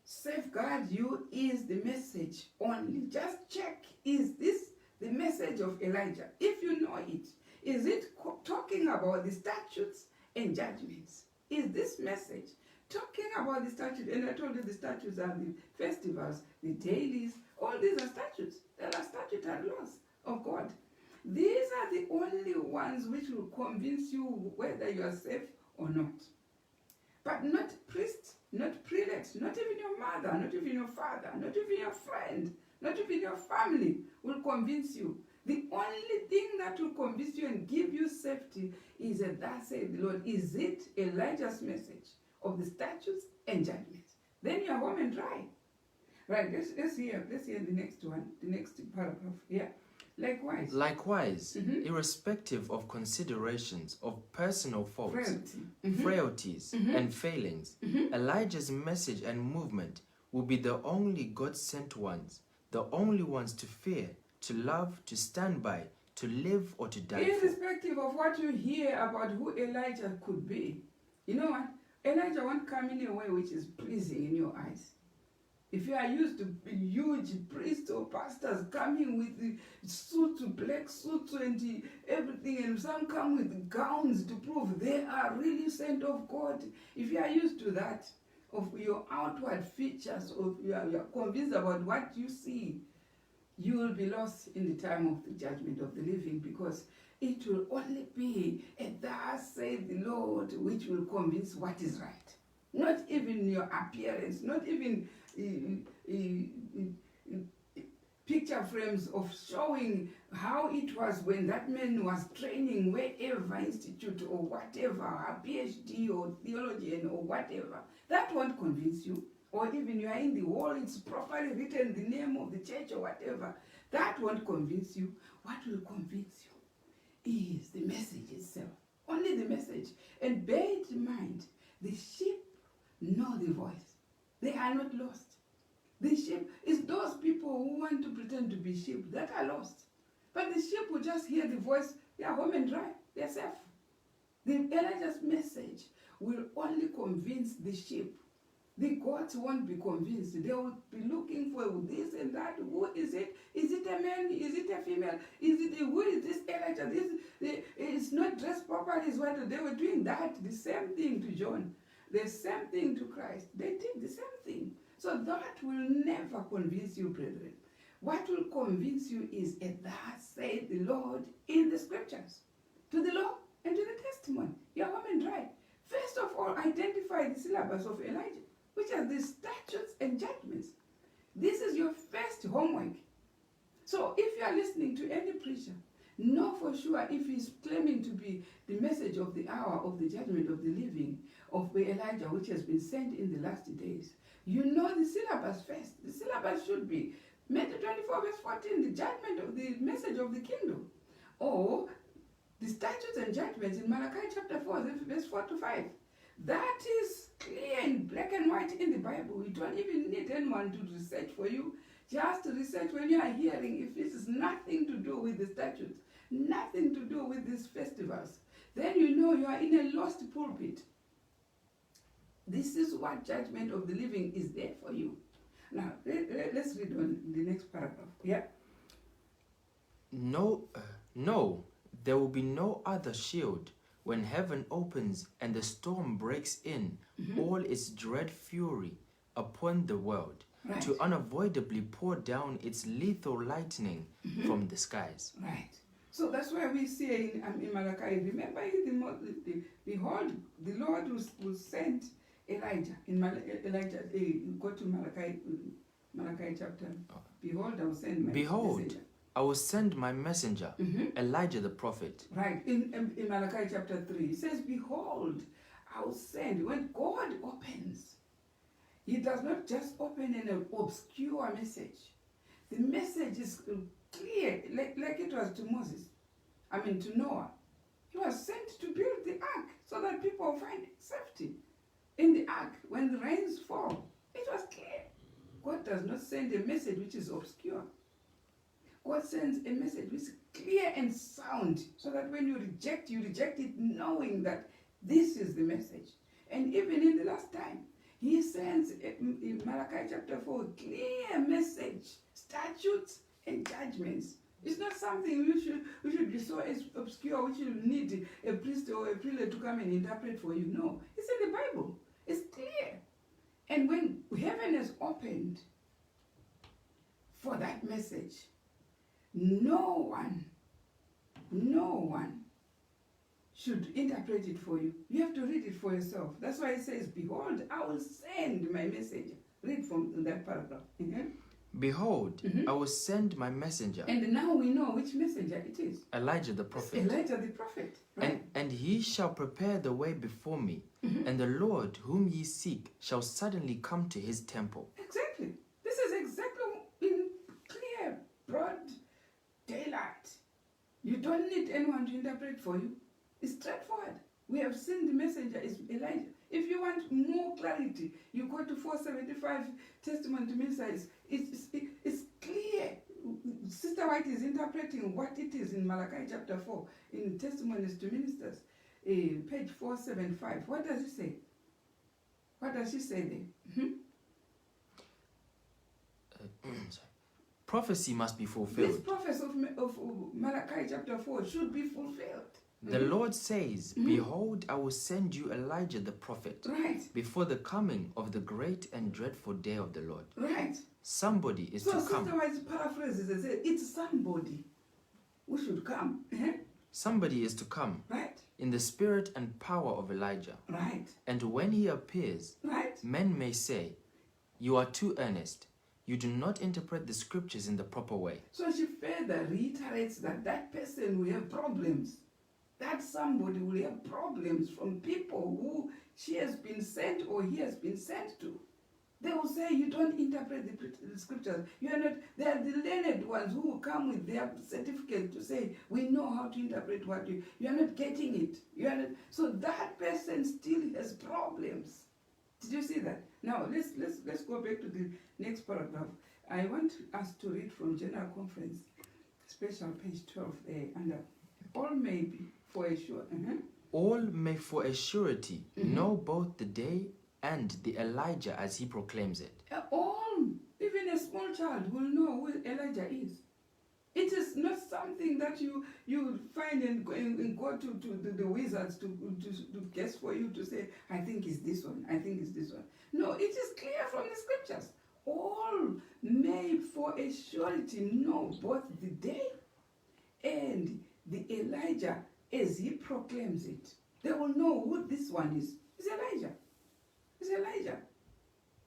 S1: safeguard you is the message only. Just check, is this the message of Elijah? If you know it, is it talking about the statutes and judgments? Is this message talking about the statutes? And I told you the statutes are the festivals, the dailies, all these are statutes. They are statutory laws of God. These are the only ones which will convince you whether you are safe or not. But not priest, not prelate, not even your mother, not even your father, not even your friend, not even your family will convince you. The only thing that will convince you and give you safety is that thus said the Lord. Is it Elijah's message of the statutes and judgments? Then you're home and dry. Right, let's hear the next one, the next paragraph. Yeah. Likewise,
S2: irrespective of considerations of personal faults,
S1: frailty.
S2: frailties, and failings, Elijah's message and movement will be the only God-sent ones, the only ones to fear, to love, to stand by, to live or to die for.
S1: Irrespective of what you hear about who Elijah could be, you know what? Elijah won't come in a way which is pleasing in your eyes. If you are used to huge priests or pastors coming with the suits, black suits and everything, and some come with gowns to prove they are really sent of God. If you are used to that, of your outward features, of you are convinced about what you see, you will be lost in the time of the judgment of the living, because it will only be a thus saith the Lord which will convince what is right. Not even your appearance, not even picture frames of showing how it was when that man was training wherever institute or whatever, a PhD or theologian or whatever. That won't convince you. Or even you are in the wall, it's properly written the name of the church or whatever. That won't convince you. What will convince you is the message itself. Only the message. And bear it in mind, the sheep know the voice. They are not lost. The sheep is those people who want to pretend to be sheep that are lost. But the sheep will just hear the voice, they are home and dry, they are safe. The Elijah's message will only convince the sheep. The goats won't be convinced. They will be looking for this and that. Who is it? Is it a man? Is it a female? Who is this Elijah? It's not dressed properly. They were doing that, the same thing to John. The same thing to Christ. They did the same thing. So that will never convince you, brethren. What will convince you is a thus saith the Lord in the scriptures, to the law and to the testimony. You're home and dry. First of all, identify the syllabus of Elijah, which are the statutes and judgments. This is your first homework. So if you are listening to any preacher, know for sure if he's claiming to be the message of the hour of the judgment of the living, of Elijah, which has been sent in the last days. You know the syllabus first. The syllabus should be Matthew 24 verse 14, the judgment of the message of the kingdom. Or the statutes and judgments in Malachi chapter 4 verse 4 to 5. That is clear in black and white in the Bible. You don't even need anyone to research for you. Just research when you are hearing, if this is nothing to do with the statutes, nothing to do with these festivals, then you know you are in a lost pulpit. This is what judgment of the living is there for you. Now, let's read on the next paragraph. Yeah?
S2: No, there will be no other shield when heaven opens and the storm breaks in all its dread fury upon the world,
S1: Right.
S2: to unavoidably pour down its lethal lightning from the skies.
S1: Right. So that's why we say in Malachi, remember, behold, the Lord will send Elijah. Elijah, go to Malachi chapter. Behold, I will send my messenger.
S2: I will send my messenger, Elijah the prophet.
S1: Right. In Malachi chapter 3, it says, behold, I will send. When God opens, he does not just open an obscure message. The message is clear, like it was to to Noah. He was sent to build the ark so that people find safety in the ark when the rains fall. It was clear. God does not send a message which is obscure. God sends a message which is clear and sound, so that when you reject it knowing that this is the message. And even in the last time, he sends in Malachi chapter 4 clear message, statutes and judgments. It's not something we should be so obscure, which you need a priest or a prelate to come and interpret for you. No, it's in the Bible. It's clear. And when heaven is opened for that message, no one should interpret it for you. You have to read it for yourself. That's why it says, behold, I will send my messenger. Read from that paragraph.
S2: Behold, I will send my messenger.
S1: And now we know which messenger it is.
S2: Elijah the prophet.
S1: Elijah the prophet. Right?
S2: And he shall prepare the way before me, and the Lord whom ye seek shall suddenly come to his temple.
S1: Exactly. This is exactly in clear, broad daylight. You don't need anyone to interpret for you. It's straightforward. We have seen the messenger is Elijah. If you want more clarity, you go to 475 Testament to Ministers. It's clear. Sister White is interpreting what it is in Malachi chapter 4 in Testimonies to Ministers, page 475. What does it say? What does she say there?
S2: Prophecy must be fulfilled.
S1: This prophecy of Malachi chapter 4 should be fulfilled.
S2: The Lord says, behold, I will send you Elijah the prophet,
S1: Right.
S2: before the coming of the great and dreadful day of the Lord.
S1: Right.
S2: Somebody is
S1: So
S2: to
S1: Sister
S2: come.
S1: White's paraphrases and say, it's somebody who should come.
S2: Somebody is to come
S1: Right.
S2: in the spirit and power of Elijah.
S1: Right.
S2: And when he appears,
S1: Right.
S2: men may say, you are too earnest. You do not interpret the scriptures in the proper way.
S1: So she further reiterates that person will have problems. That somebody will have problems from people who she has been sent or he has been sent to. They will say, you don't interpret the scriptures. You are not. They are the learned ones who will come with their certificate to say, we know how to interpret what you are not getting it. You are not. So that person still has problems. Did you see that? Now let's go back to the next paragraph. I want us to read from General Conference, special page 12 there, under all may be for a sure.
S2: All may for a surety know both the day and the Elijah as he proclaims it.
S1: All, even a small child will know who Elijah is. It is not something that you find and go to the wizards to guess for you to say, I think it's this one, I think it's this one. No, it is clear from the scriptures. All may for a surety know both the day and the Elijah as he proclaims it. They will know who this one is. It's Elijah. It's Elijah.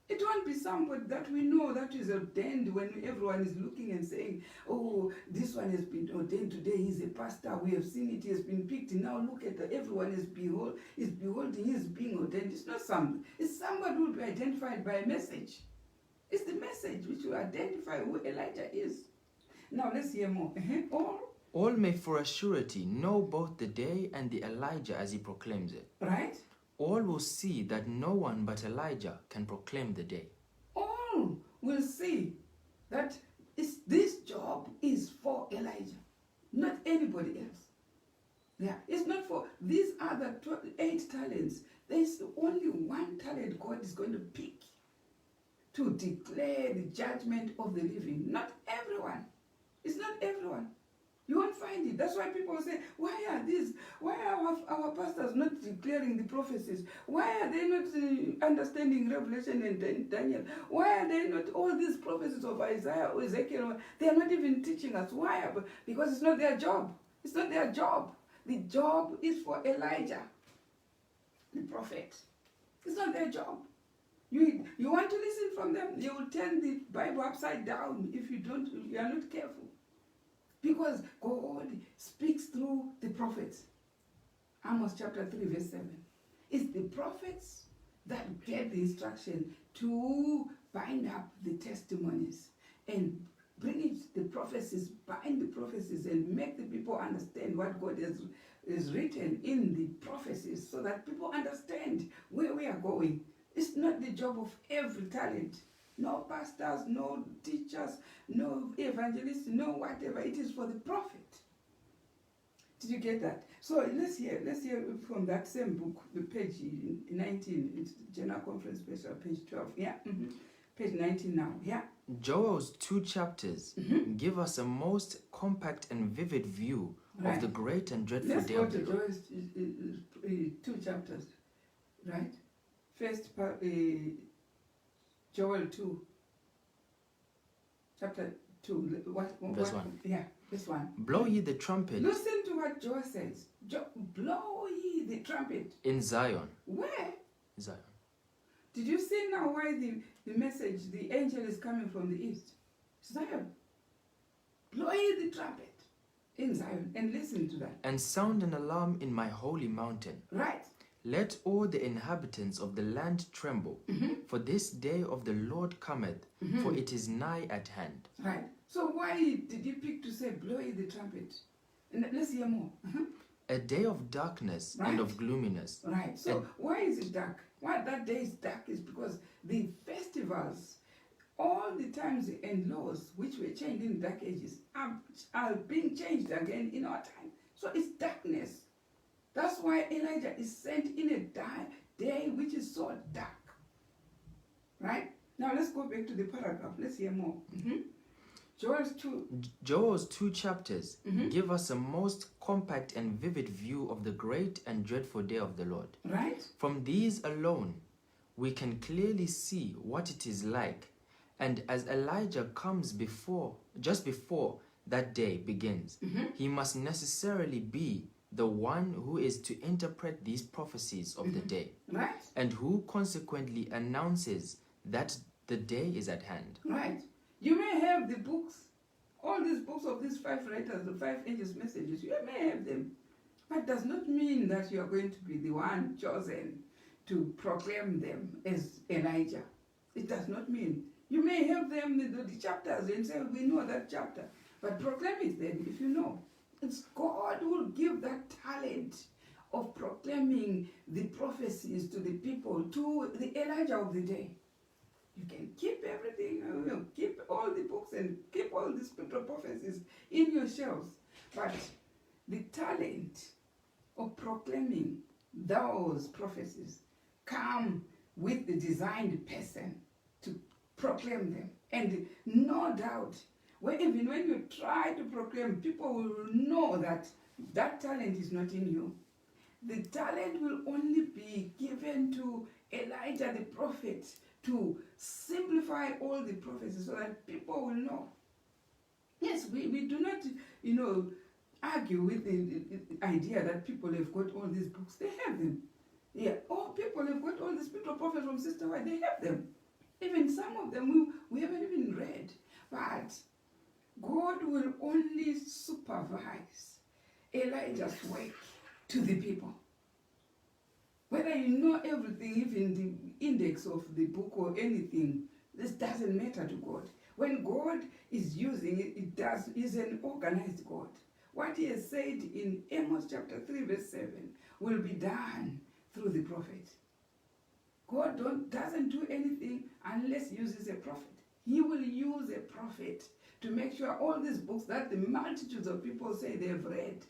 S1: It won't be somebody that we know that is ordained when everyone is looking and saying, oh, this one has been ordained today, he's a pastor, we have seen it, he has been picked, now look at everyone is beholding, he's being ordained. It's not somebody. It's somebody who will be identified by a message. It's the message which will identify who Elijah is. Now let's hear more.
S2: All may for a surety know both the day and the Elijah as he proclaims it.
S1: Right?
S2: all will see that no one but Elijah can proclaim the day.
S1: All will see that this job is for Elijah, not anybody else. Yeah, it's not for these other 8 talents. There's only one talent God is going to pick to declare the judgment of the living. Not everyone. It's not everyone. You won't find it. That's why people say, why are our pastors not declaring the prophecies? Why are they not understanding Revelation and Daniel? Why are they not all these prophecies of Isaiah or Ezekiel? They are not even teaching us. Why? Because it's not their job. It's not their job. The job is for Elijah, the prophet. It's not their job. You want to listen from them, you will turn the Bible upside down if you are not careful. Because God speaks through the prophets. Amos chapter 3 verse 7. It's the prophets that get the instruction to bind up the testimonies and bring it, the prophecies, bind the prophecies and make the people understand what God has written in the prophecies so that people understand where we are going. It's not the job of every talent. No pastors, no teachers, no evangelists, no whatever. It is for the prophet. Did you get that? So let's hear from that same book, the page 19, it's General Conference Special, page 12. Yeah, page 19 now. Yeah.
S2: Joel's 2 chapters give us a most compact and vivid view of the great and dreadful day of the Lord.
S1: Let's go to Joel's 2 chapters, right? First part, Joel 2, chapter 2,
S2: Verse 1.
S1: Yeah, this one.
S2: Blow ye the trumpet.
S1: Listen to what Joel says. Blow ye the trumpet.
S2: In Zion.
S1: Where?
S2: Zion.
S1: Did you see now why the message, the angel is coming from the east? Zion. Blow ye the trumpet in Zion and listen to that.
S2: And sound an alarm in my holy mountain.
S1: Right.
S2: Let all the inhabitants of the land tremble, for this day of the Lord cometh, for it is nigh at hand.
S1: Right. So why did you pick to say blow ye the trumpet? And let's hear more.
S2: A day of darkness and of gloominess.
S1: Right. So why is it dark? Why that day is dark is because the festivals, all the times and laws which were changed in the Dark Ages are being changed again in our time. So it's darkness. That's why Elijah is sent in a day which is so dark. Right? Now let's go back to the paragraph. Let's hear more.
S2: Joel's 2 chapters give us a most compact and vivid view of the great and dreadful day of the Lord.
S1: Right?
S2: From these alone, we can clearly see what it is like. And as Elijah comes just before that day begins, he must necessarily be the one who is to interpret these prophecies of the day,
S1: right?
S2: And who consequently announces that the day is at hand.
S1: Right. You may have the books, all these books of these 5 writers, the 5 angels' messages, you may have them, but does not mean that you are going to be the one chosen to proclaim them as Elijah. It does not mean. You may have them in the chapters and say, we know that chapter, but proclaim it then if you know. It's God who will give that talent of proclaiming the prophecies to the people, to the Elijah of the day. You can keep everything, keep all the books and keep all the spiritual prophecies in your shelves. But the talent of proclaiming those prophecies come with the designed person to proclaim them. And no doubt, even when you try to proclaim, people will know that that talent is not in you. The talent will only be given to Elijah the prophet to simplify all the prophecies so that people will know. Yes, we do not, argue with the idea that people have got all these books. They have them. Yeah, all people have got all the spiritual prophets from Sister White. They have them. Even some of them we haven't even read. But God will only supervise Elijah's work to the people. Whether you know everything, even the index of the book or anything, this doesn't matter to God. When God is using it, is an organized God. What he has said in Amos chapter 3 verse 7 will be done through the prophet. God doesn't do anything unless he uses a prophet. He will use a prophet to make sure all these books that the multitudes of people say they've read,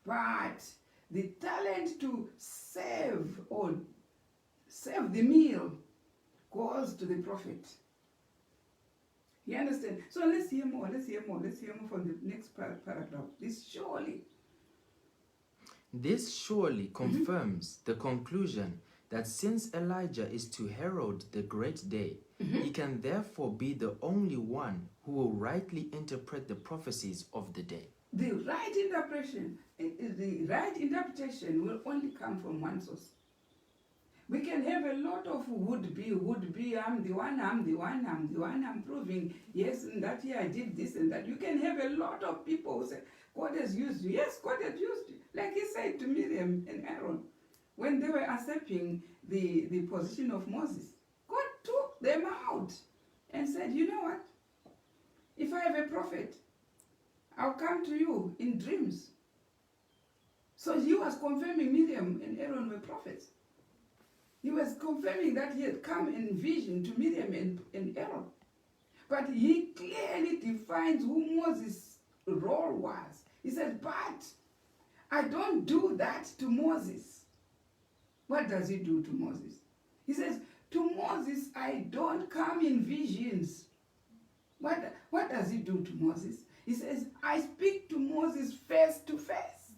S1: but the talent to save or save the meal goes to the prophet. You understand? So let's hear more from the next paragraph.
S2: This surely confirms the conclusion that since Elijah is to herald the great day, he can therefore be the only one who will rightly interpret the prophecies of the day.
S1: The right interpretation will only come from one source. We can have a lot of would be, I'm the one, I'm proving, yes, in that year I did this and that. You can have a lot of people who say, God has used you. Yes, God has used you. Like he said to Miriam and Aaron, when they were usurping the position of Moses, God took them out and said, you know what? If I have a prophet, I'll come to you in dreams. So he was confirming Miriam and Aaron were prophets. He was confirming that he had come in vision to Miriam and Aaron. But he clearly defines who Moses' role was. He said, but I don't do that to Moses. What does he do to Moses? He says, to Moses, I don't come in visions. What does he do to Moses? He says, I speak to Moses face to face.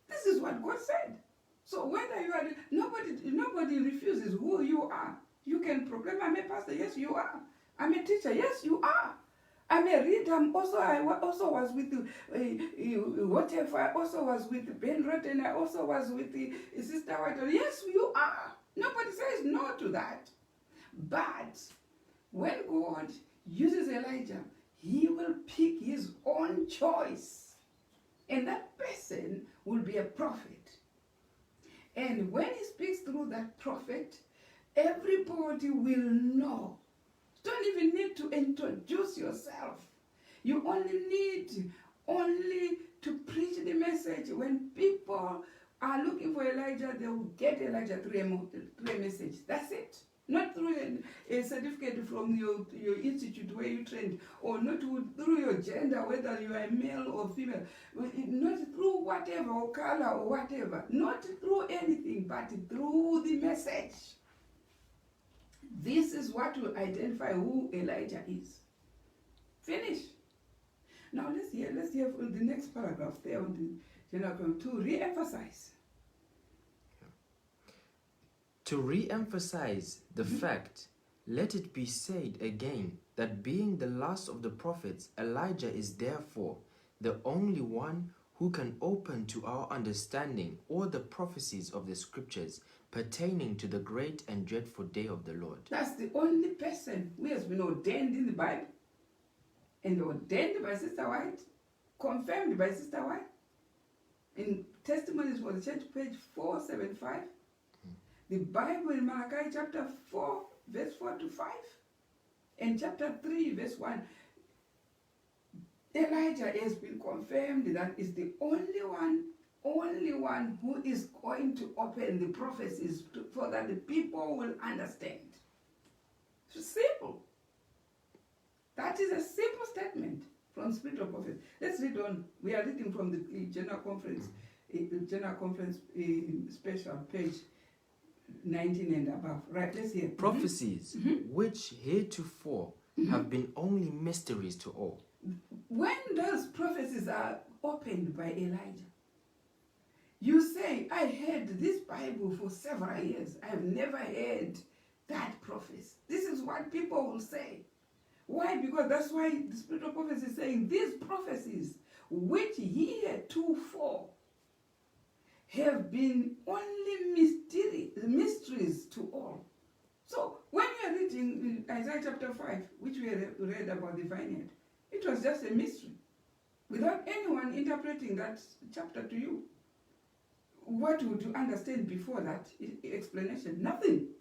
S1: This is what God said. So whether you are, nobody refuses who you are. You can proclaim, I'm a pastor. Yes, you are. I'm a teacher. Yes, you are. I'm a reader. I also was with whatever. I also was with Ben Rotten. I also was with the Sister White. Yes, you are. Nobody says no to that. But when God uses Elijah, he will pick his own choice. And that person will be a prophet. And when he speaks through that prophet, everybody will know. You don't even need to introduce yourself. You only need to preach the message. When people are looking for Elijah, they will get Elijah through a message. That's it. Not through a certificate from your institute where you trained, or not through your gender, whether you are male or female, not through whatever, or color or whatever, not through anything, but through the message. This is what will identify who Elijah is. Finish. Now let's hear from the next paragraph there on the general to re-emphasize.
S2: To re-emphasize the fact, let it be said again that being the last of the prophets, Elijah is therefore the only one who can open to our understanding all the prophecies of the scriptures pertaining to the great and dreadful day of the Lord.
S1: That's the only person who has been ordained in the Bible, and ordained by Sister White, confirmed by Sister White, in Testimonies for the Church, page 475. The Bible in Malachi chapter 4, verse 4 to 5, and chapter 3, verse 1. Elijah has been confirmed that is the only one who is going to open the prophecies so that the people will understand. It's simple. That is a simple statement from Spirit of Prophet. Let's read on. We are reading from the General Conference, special, page 19 and above. Right, let's hear.
S2: Prophecies which heretofore have been only mysteries to all.
S1: When those prophecies are opened by Elijah, you say, I heard this Bible for several years. I've never heard that prophecy. This is what people will say. Why? Because that's why the Spirit of Prophecy is saying these prophecies which heretofore have been only mysteries to all. So when you are reading Isaiah chapter 5, which we read about the vineyard, it was just a mystery, without anyone interpreting that chapter to you. What would you understand before that explanation? Nothing.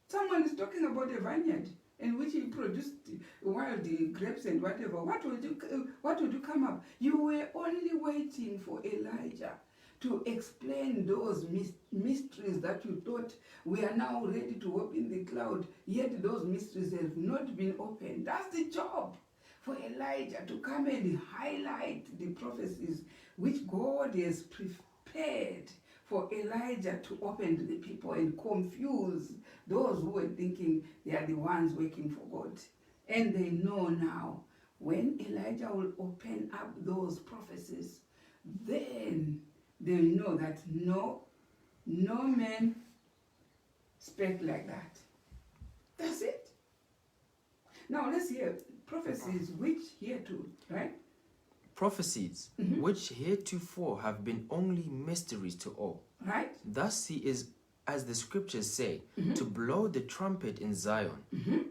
S1: Someone is talking about a vineyard in which he produced wild grapes and whatever. What would you come up? You were only waiting for Elijah to explain those mysteries that you thought we are now ready to open the cloud, yet those mysteries have not been opened. That's the job for Elijah, to come and highlight the prophecies which God has prepared for Elijah to open to the people and confuse those who were thinking they are the ones working for God. And they know now, when Elijah will open up those prophecies, then they know that no man spake like that. That's it. Now let's hear prophecies which hereto, right?
S2: Prophecies which heretofore have been only mysteries to all.
S1: Right?
S2: Thus he is, as the scriptures say, to blow the trumpet in Zion,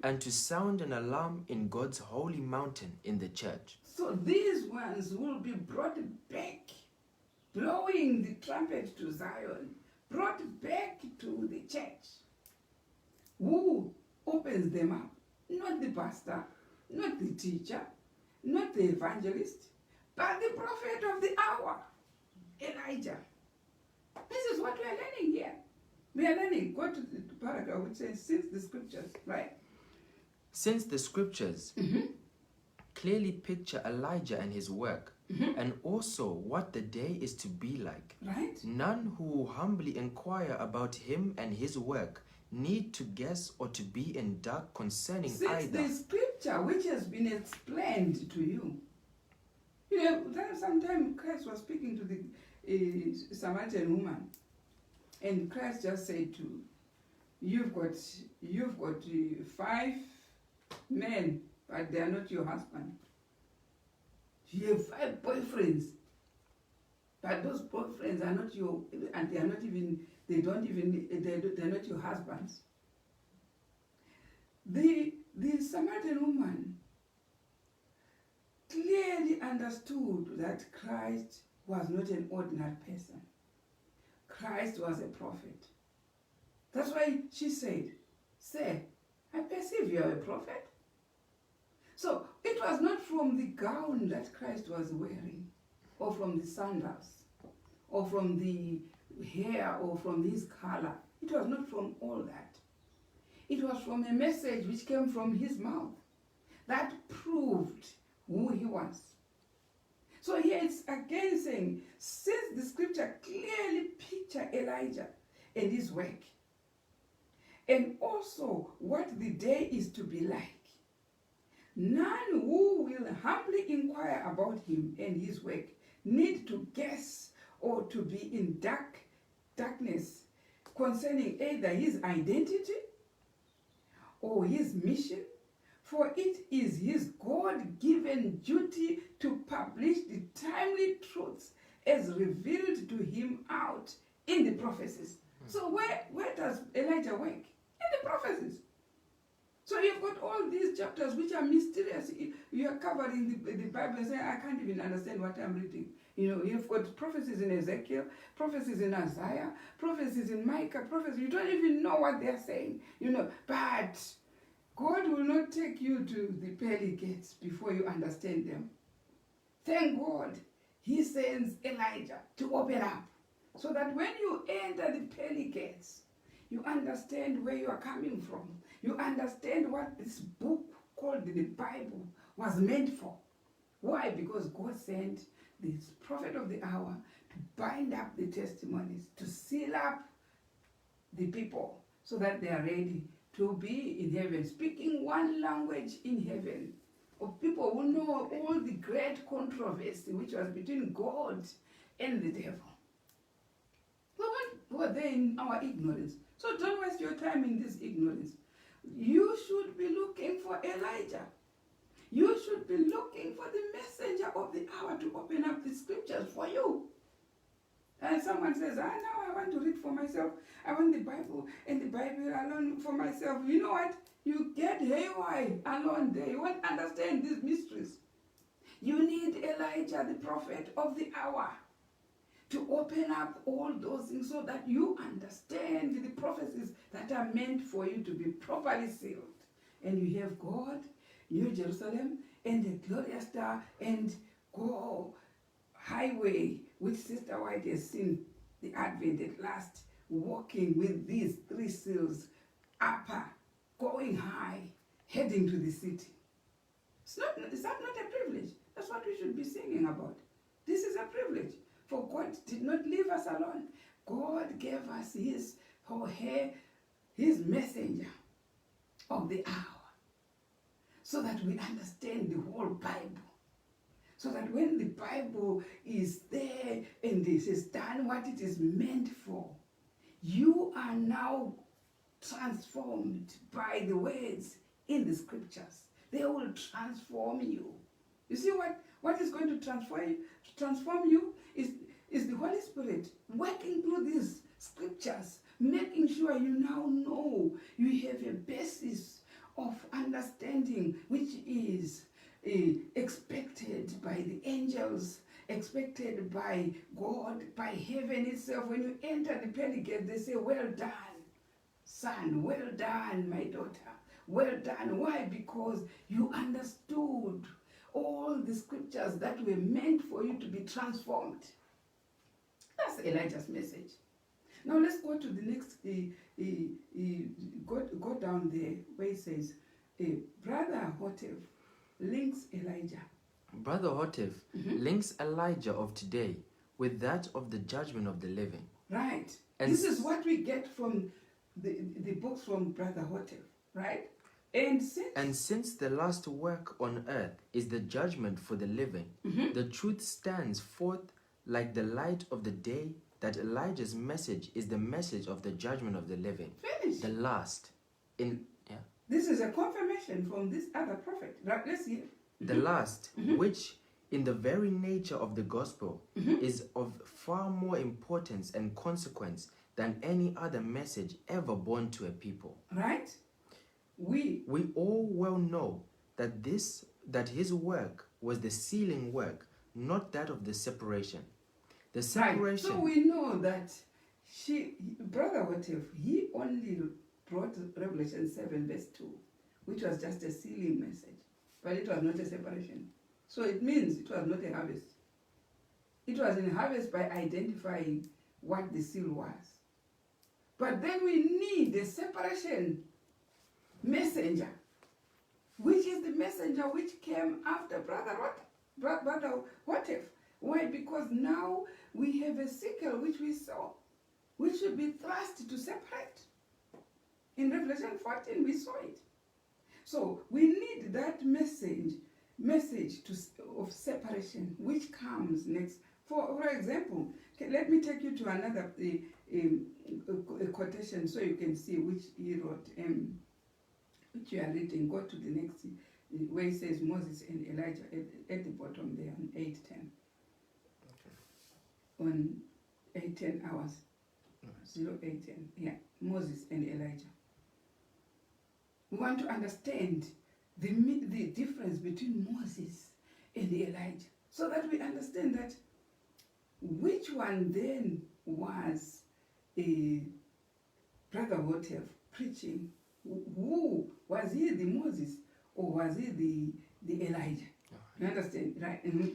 S2: and to sound an alarm in God's holy mountain in the church.
S1: So these ones will be brought back, blowing the trumpet to Zion, brought back to the church. Who opens them up? Not the pastor, not the teacher, not the evangelist, but the prophet of the hour, Elijah. This is what we are learning here. We are learning. Go to the paragraph which says, since the scriptures, right?
S2: Since the scriptures clearly picture Elijah and his work, and also what the day is to be like,
S1: Right?
S2: none who humbly inquire about him and his work need to guess or to be in doubt concerning
S1: Since
S2: either.
S1: the scripture which has been explained to you. You know, there sometime Christ was speaking to the Samaritan woman, and Christ just said to, you've got 5 men, but they are not your husband. You have 5 boyfriends, but those boyfriends are not your, and they are not even, they're not your husbands. The Samaritan woman clearly understood that Christ was not an ordinary person. Christ was a prophet. That's why she said, "Sir, I perceive you are a prophet." So it was not from the gown that Christ was wearing, or from the sandals, or from the hair, or from his color. It was not from all that. It was from a message which came from his mouth that proved who he was. So here it's again saying, since the scripture clearly picture Elijah and his work, and also what the day is to be like, none who will humbly inquire about him and his work need to guess or to be in darkness concerning either his identity or his mission, for it is his God-given duty to publish the timely truths as revealed to him out in the prophecies. So where does Elijah work? In the prophecies. So you've got all these chapters which are mysterious. You are covering the Bible and saying, I can't even understand what I'm reading. You know, you've got prophecies in Ezekiel, prophecies in Isaiah, prophecies in Micah, prophecies. You don't even know what they're saying, you know. But God will not take you to the pearly gates before you understand them. Thank God, he sends Elijah to open up, so that when you enter the pearly gates, you understand where you are coming from. You understand what this book called the Bible was meant for. Why? Because God sent this prophet of the hour to bind up the testimonies, to seal up the people so that they are ready to be in heaven, speaking one language in heaven, of people who know all the great controversy which was between God and the devil. Well, what were they in our ignorance? So don't waste your time in this ignorance. You should be looking for Elijah. You should be looking for the messenger of the hour to open up the scriptures for you. And someone says, now I want to read for myself. I want the Bible and the Bible alone for myself. You know what? You get haywire alone there. You won't understand these mysteries. You need Elijah, the prophet of the hour, to open up all those things so that you understand the prophecies that are meant for you to be properly sealed. And you have God, New Jerusalem, and the glorious star, and go highway, which Sister White has seen the advent at last, walking with these 3 seals, upper, going high, heading to the city. Is that not a privilege? That's what we should be singing about. This is a privilege. For God did not leave us alone. God gave us his messenger of the hour, so that we understand the whole Bible. So that when the Bible is there and it has done what it is meant for, you are now transformed by the words in the scriptures. They will transform you. You see what is going to transform you is the Holy Spirit working through these scriptures, making sure you now know you have a basis of understanding which is expected by the angels, expected by God, by heaven itself. When you enter the pearly gate, they say, "Well done, son, well done, my daughter, well done." Why? Because you understood all the scriptures that were meant for you to be transformed. That's Elijah's message. Now let's go to the next, go down there where it says, Brother Hotev links Elijah.
S2: Brother Hotev links Elijah of today with that of the judgment of the living.
S1: Right. And this is what we get from the books from Brother Hotev, right? And
S2: since the last work on earth is the judgment for the living, the truth stands forth like the light of the day, that Elijah's message is the message of the judgment of the living.
S1: Finish.
S2: The last.
S1: This is a confirmation from this other prophet. Right? Let's hear.
S2: The last, which in the very nature of the gospel is of far more importance and consequence than any other message ever borne to a people.
S1: Right? We
S2: all well know that his work was the sealing work, not that of the separation. The separation.
S1: Right. So we know that Brother Hotev, he only brought Revelation 7 verse 2, which was just a sealing message, but it was not a separation. So it means it was not a harvest. It was in harvest by identifying what the seal was. But then we need the separation messenger, which is the messenger which came after Brother Hotev. Why? Because now we have a sickle which we saw, which should be thrust to separate. In Revelation 14 we saw it. So we need that message of separation which comes next. For example, let me take you to another a quotation so you can see which he wrote. Which you are reading. Go to the next where it says Moses and Elijah at the bottom there on 8:10. Okay. On 8:10 hours. 08:10. Yeah, Moses and Elijah. We want to understand the difference between Moses and Elijah, so that we understand that which one then was Brother Hotev preaching. Who was he, the Moses, or was he the Elijah? You understand, right? And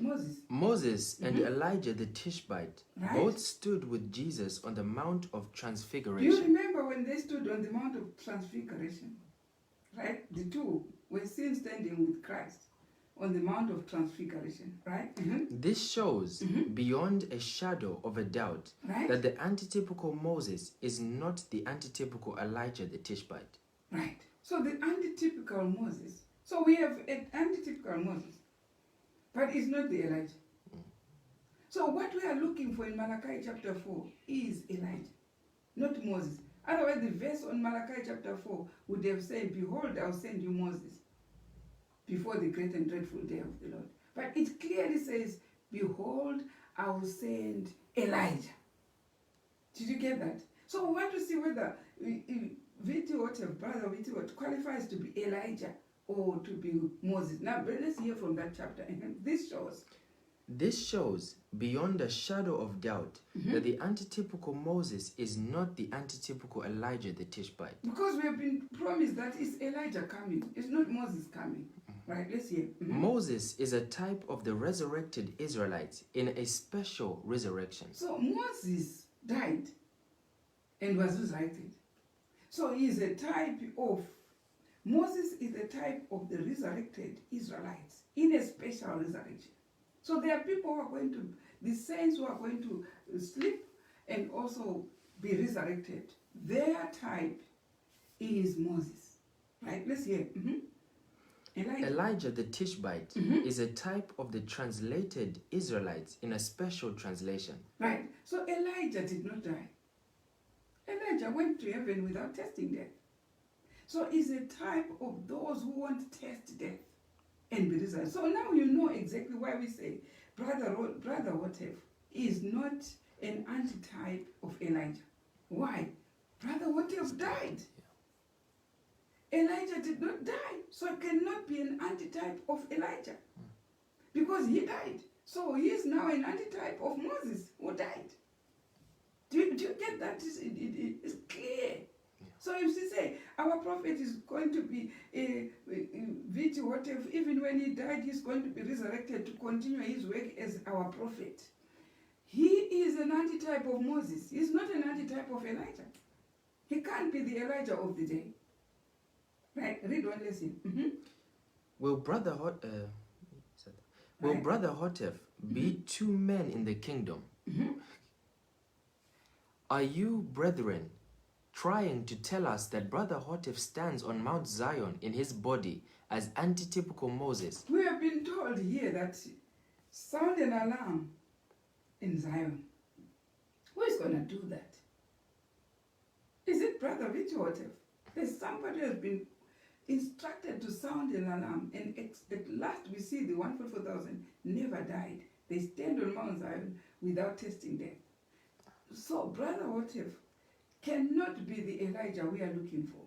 S2: Moses and Elijah the Tishbite both stood with Jesus on the Mount of Transfiguration.
S1: Do you remember when they stood on the Mount of Transfiguration? Right? The two were seen standing with Christ on the Mount of Transfiguration, right?
S2: This shows beyond a shadow of a doubt that the antitypical Moses is not the antitypical Elijah the Tishbite.
S1: Right. So the antitypical Moses. So we have an antitypical Moses, but it's not the Elijah. So what we are looking for in Malachi chapter 4 is Elijah, not Moses. Otherwise, the verse on Malachi chapter 4 would have said, "Behold, I'll send you Moses before the great and dreadful day of the Lord." But it clearly says, "Behold, I will send Elijah." Did you get that? So we want to see whether Brother Hotev qualifies to be Elijah or to be Moses. Now, let's hear from that chapter. And
S2: This shows beyond a shadow of doubt that the antitypical Moses is not the antitypical Elijah the Tishbite.
S1: Because we have been promised that it's Elijah coming. It's not Moses coming. Right, let's hear.
S2: Moses is a type of the resurrected Israelites in a special resurrection.
S1: So Moses died and was resurrected. So he is a type of, Moses is a type of the resurrected Israelites in a special resurrection. So there are people who are going to, the saints who are going to sleep and also be resurrected. Their type is Moses. Right? Let's hear.
S2: Elijah the Tishbite is a type of the translated Israelites in a special translation.
S1: Right. So Elijah did not die. Elijah went to heaven without tasting death. So he's a type of those who won't taste death and be resurrected. So now you know exactly why we say Brother Whatever is not an antitype of Elijah. Why? Brother Whatever died. Elijah did not die, so it cannot be an antitype of Elijah because he died. So he is now an antitype of Moses who died. Do you get that? It's clear.
S2: Yeah.
S1: So if you say our prophet is going to be Pt5, whatever, even when he died, he's going to be resurrected to continue his work as our prophet. He is an antitype of Moses. He's not an antitype of Elijah. He can't be the Elijah of the day. Right, read one lesson.
S2: Will Brother Hotef be two men in the kingdom? Are you, brethren, trying to tell us that Brother Hotef stands on Mount Zion in his body as antitypical Moses?
S1: We have been told here that sound an alarm in Zion. Who is going to do that? Is it Brother Pt5? There's somebody who has been instructed to sound an alarm, and at last we see the 144,000 never died. They stand on Mount Zion without tasting death. So Brother Whatever cannot be the Elijah we are looking for.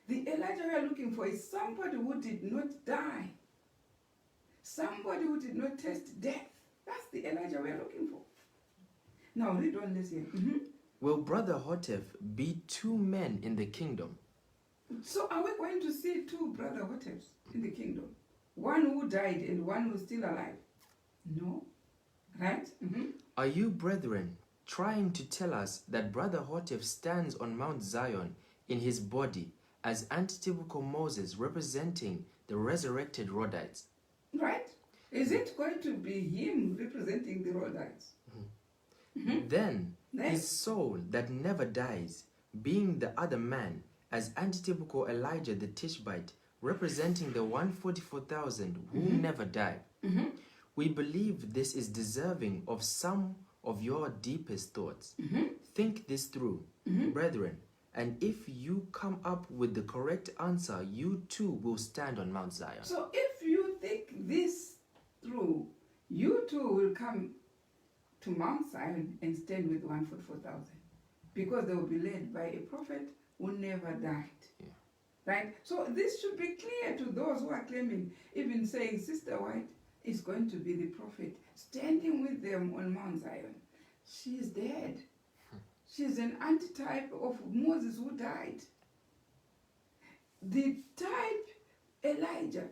S1: The Elijah we are looking for is somebody who did not die. Somebody who did not taste death. That's the Elijah we are looking for. Now read on this here.
S2: Will Brother Hotef be two men in the kingdom?
S1: So are we going to see two Brother Hotefs in the kingdom? One who died and one who's still alive? No. Right?
S2: Are you, brethren, trying to tell us that Brother Hotef stands on Mount Zion in his body as antitypical Moses representing the resurrected Rodites?
S1: Right? Is it going to be him representing the Rodites?
S2: Then his soul that never dies, being the other man, as antitypical Elijah the Tishbite, representing the 144,000 who never died. We believe this is deserving of some of your deepest thoughts. Think this through, brethren, and if you come up with the correct answer, you too will stand on Mount Zion.
S1: So if you think this through, you too will come to Mount Zion and stand with 144,000, because they will be led by a prophet who never died. Right? So this should be clear to those who are claiming, even saying Sister White is going to be the prophet, standing with them on Mount Zion. She is dead. She's an antitype of Moses who died. The type Elijah,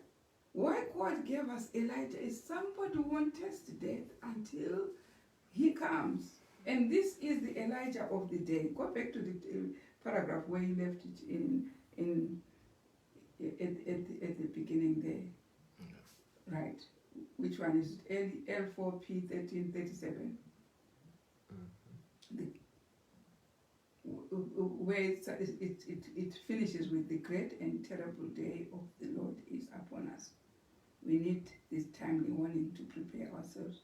S1: why God gave us Elijah, is somebody who won't taste death until he comes. And this is the Elijah of the day. Go back to the paragraph where he left it at the beginning there. Right. Which one is it? L4P1337. Where it finishes with the great and terrible day of the Lord is upon us. We need this timely warning to prepare ourselves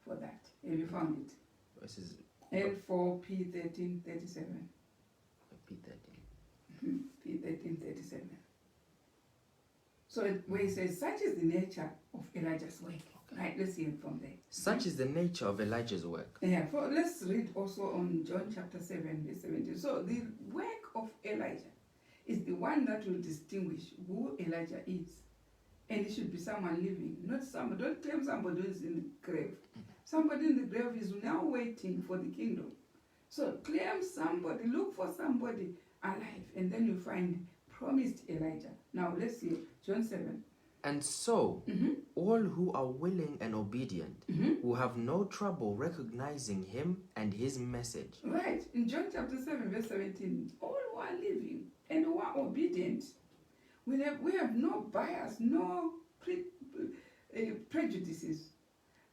S1: for that. Have you found it?
S2: This is
S1: L4P1337.
S2: P13.
S1: P1337. So where it says, such is the nature of Elijah's work. Right, let's see it from there.
S2: Such is the nature of Elijah's work.
S1: Yeah, let's read also on John chapter 7, verse 17. So the work of Elijah is the one that will distinguish who Elijah is. And it should be someone living, not somebody. Don't claim somebody who is in the grave. Somebody in the grave is now waiting for the kingdom. So claim somebody, look for somebody alive, and then you find promised Elijah. Now let's see John 7.
S2: And so, all who are willing and obedient, who have no trouble recognizing him and his message.
S1: Right. In John chapter 7, verse 17, all who are living and who are obedient, we have no bias, no prejudices.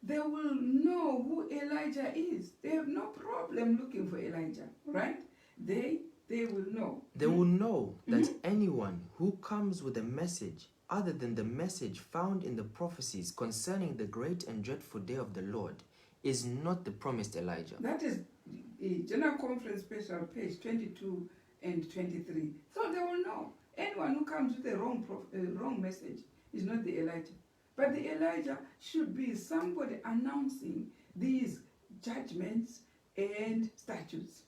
S1: They will know who Elijah is. They have no problem looking for Elijah, right? They will know.
S2: They will know that anyone who comes with a message other than the message found in the prophecies concerning the great and dreadful day of the Lord is not the promised Elijah.
S1: That is General Conference Special, page 22 and 23. So they will know. Anyone who comes with a wrong message is not the Elijah. But the Elijah should be somebody announcing these judgments and statutes.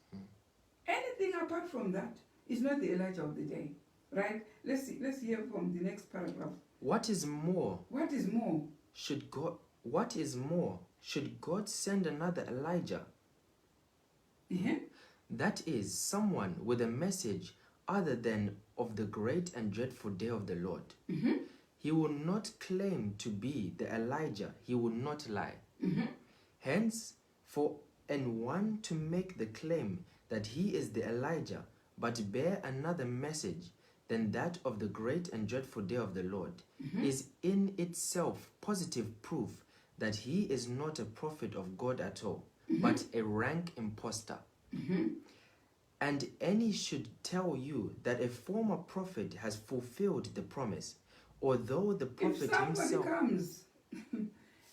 S1: Anything apart from that is not the Elijah of the day. Right? Let's hear from the next paragraph.
S2: What is more?
S1: What is more?
S2: What is more? Should God send another Elijah? That is, someone with a message other than of the great and dreadful day of the Lord. He will not claim to be the Elijah. He will not lie. Hence, for anyone to make the claim that he is the Elijah, but bear another message than that of the great and dreadful day of the Lord, is in itself positive proof that he is not a prophet of God at all, but a rank impostor. And any should tell you that a former prophet has fulfilled the promise, although the prophet
S1: if somebody
S2: himself
S1: comes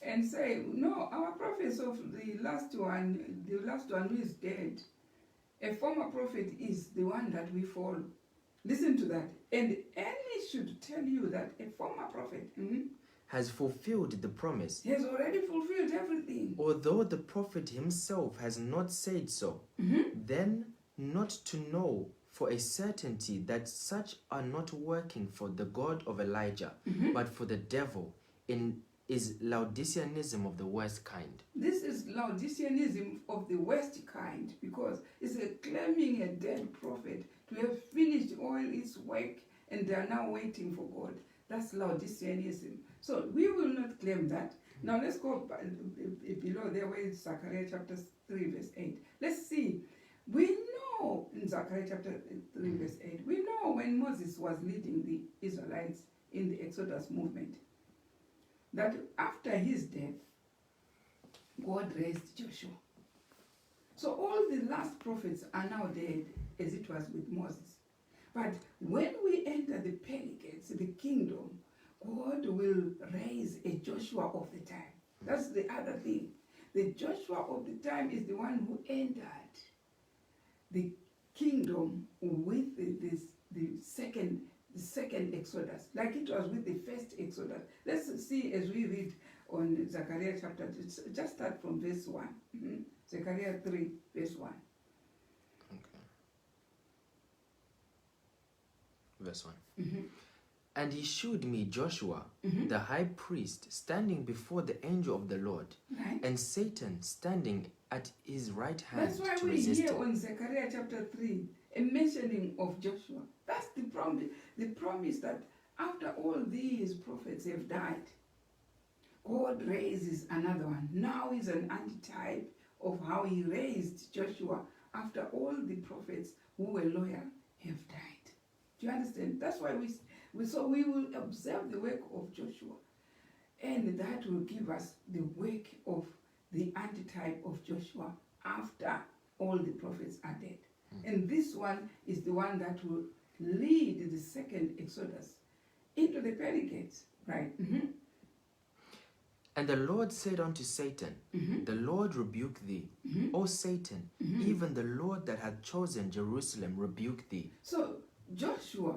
S1: and say, no, our prophets of the last one who is dead, a former prophet is the one that we follow. Listen to that. And any should tell you that a former prophet
S2: has fulfilled the promise,
S1: he has already fulfilled everything,
S2: although the prophet himself has not said so, then not to know for a certainty that such are not working for the God of Elijah, but for the devil, is Laodiceanism of the worst kind.
S1: This is Laodiceanism of the worst kind, because it's claiming a dead prophet to have finished all its work and they are now waiting for God. That's Laodiceanism. So we will not claim that. Now let's go below there where it's Zechariah chapter 3 verse 8. Let's see. We know in Zechariah chapter 3 verse 8, we know when Moses was leading the Israelites in the Exodus movement, that after his death, God raised Joshua. So all the last prophets are now dead, as it was with Moses. But when we enter the pearly gates, the kingdom, God will raise a Joshua of the time. That's the other thing. The Joshua of the time is the one who entered the kingdom with the second Exodus, like it was with the first Exodus. Let's see as we read on Zechariah chapter, just start from verse 1. Zechariah 3, verse 1.
S2: Okay. Verse 1. And he shewed me Joshua, the high priest, standing before the angel of the Lord,
S1: Right.
S2: and Satan standing at his right hand
S1: That's why
S2: to
S1: we
S2: resist
S1: hear
S2: him.
S1: on Zechariah chapter 3 a mentioning of Joshua. That's the promise that after all these prophets have died, God raises another one. Now is an antitype of how he raised Joshua after all the prophets who were loyal have died. Do you understand? That's why we will observe the work of Joshua, and that will give us the work of the antitype of Joshua after all the prophets are dead. And this one is the one that will lead the second Exodus into the pearly gates, right?
S2: And the Lord said unto Satan, the Lord rebuke thee, O Satan, even the Lord that hath chosen Jerusalem rebuke thee.
S1: So Joshua,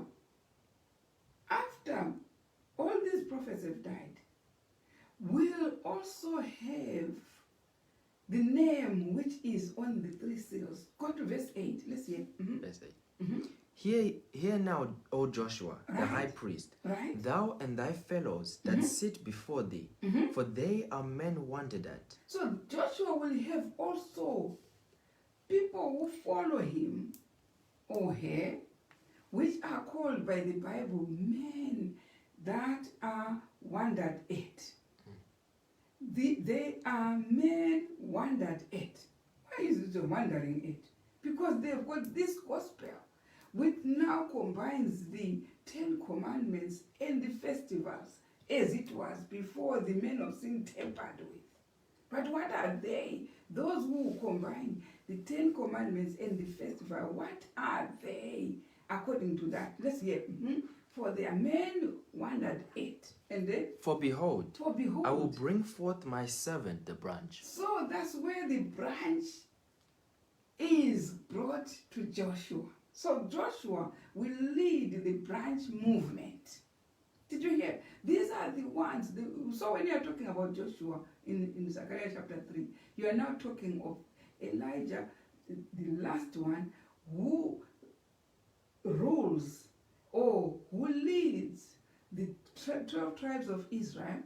S1: after all these prophets have died, will also have the name which is on the three seals. Go to verse 8. Let's hear.
S2: Verse 8. Hear now, O Joshua, the high priest,
S1: Right.
S2: thou and thy fellows that sit before thee, for they are men wondered at.
S1: So Joshua will have also people who follow him or her, which are called by the Bible men that are wandered at. They are men wandered at. Why is it a wandering at? Because they've got this gospel, which now combines the 10 commandments and the festivals, as it was before the men of sin tampered with. But what are they? Those who combine the 10 commandments and the festival, what are they according to that? Let's hear. For their men wandered at. And then?
S2: For behold,
S1: For behold,
S2: I will bring forth my servant the branch.
S1: So that's where the branch is brought to Joshua. So Joshua will lead the branch movement. Did you hear? These are the ones. So when you are talking about Joshua in Zechariah chapter 3, you are now talking of Elijah, the last one, who rules or who leads the 12 tribes of Israel,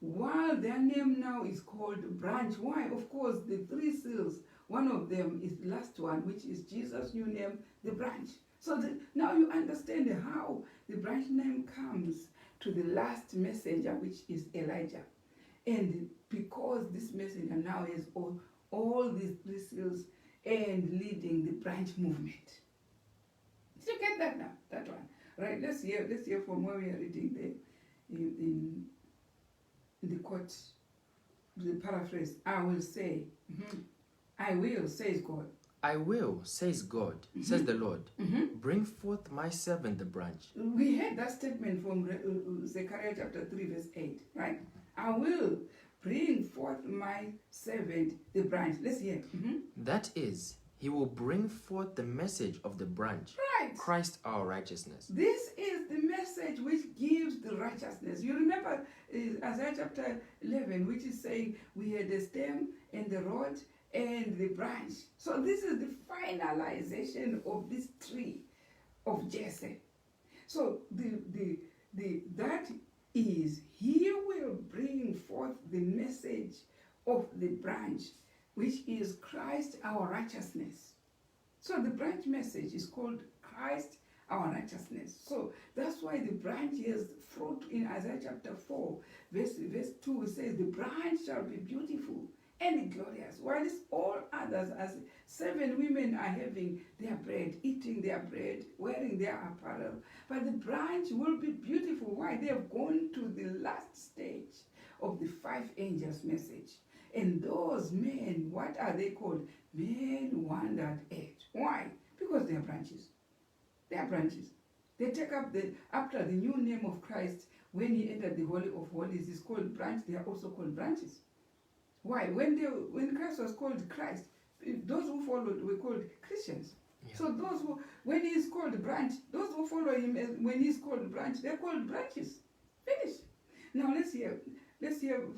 S1: while their name now is called branch. Why? Of course, the 3 seals, one of them is the last one, which is Jesus' new name, the branch. So now you understand how the branch name comes to the last messenger, which is Elijah. And because this messenger now has all these 3 seals and leading the branch movement. Did you get that now? That one. Right, let's hear from where we are reading there in the quote, the paraphrase. I will say, I will, says God.
S2: I will, says God, says the Lord, bring forth my servant the branch.
S1: We heard that statement from Zechariah chapter 3 verse 8, right? I will bring forth my servant the branch. Let's hear.
S2: That is, he will bring forth the message of the branch,
S1: Right.
S2: Christ our righteousness.
S1: This is the message which gives the righteousness. You remember Isaiah chapter 11, which is saying we had the stem and the rod and the branch. So this is the finalization of this tree of Jesse. So that is, he will bring forth the message of the branch, which is Christ our righteousness. So the branch message is called Christ our righteousness. So that's why the branch has fruit in Isaiah chapter 4, verse 2, it says, the branch shall be beautiful and glorious, while all others, as 7 women are having their bread, eating their bread, wearing their apparel. But the branch will be beautiful. Why? They have gone to the last stage of the 5 angels message. And those men, what are they called? Men wandered at. Why? Because they are branches. They are branches. They take up after the new name of Christ, when he entered the Holy of Holies, is called branch. They are also called branches. Why? When Christ was called Christ, those who followed were called Christians. Yeah. So those who, when he is called branch, those who follow him when he is called branch, they're called branches. Finish. Now let's hear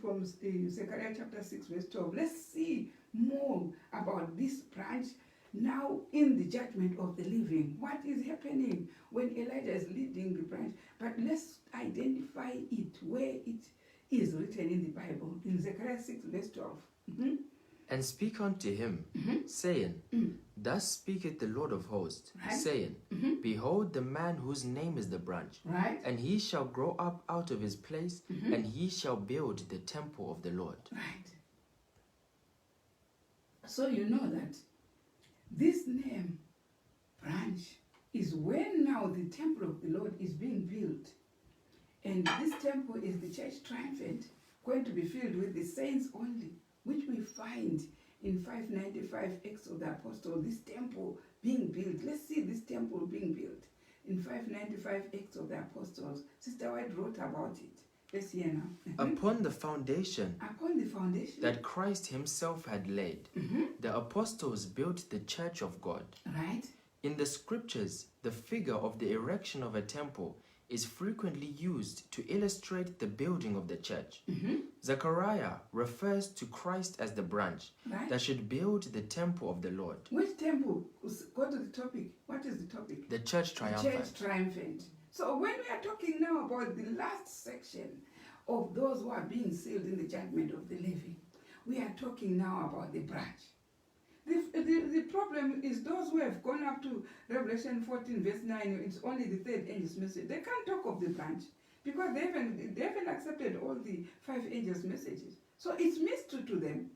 S1: from Zechariah chapter 6 verse 12. Let's see more about this branch now in the judgment of the living. What is happening when Elijah is leading the branch? But let's identify it where it is written in the Bible, in Zechariah 6 verse 12.
S2: And speak unto him, saying, Thus speaketh the Lord of hosts, saying, Behold the man whose name is the branch, and he shall grow up out of his place, and he shall build the temple of the Lord.
S1: Right. So you know that this name, branch, is when now the temple of the Lord is being built. And this temple is the church triumphant, going to be filled with the saints only, which we find in 595 Acts of the Apostle, this temple being built. Let's see this temple being built. In 595 Acts of the Apostles, Sister White wrote about it. Let's hear now.
S2: Upon the foundation that
S1: that
S2: Christ himself had laid, the apostles built the church of God.
S1: Right.
S2: In the scriptures, the figure of the erection of a temple is frequently used to illustrate the building of the church. Zechariah refers to Christ as the branch that should build the temple of the Lord.
S1: Which temple? Go to the topic. What is the topic?
S2: The church triumphant.
S1: The church triumphant. So when we are talking now about the last section of those who are being sealed in the judgment of the living, we are talking now about the branch. The problem is those who have gone up to Revelation 14 verse 9, it's only the 3rd angel's message. They can't talk of the branch because they haven't accepted all the 5 angels' messages. So it's mystery to them.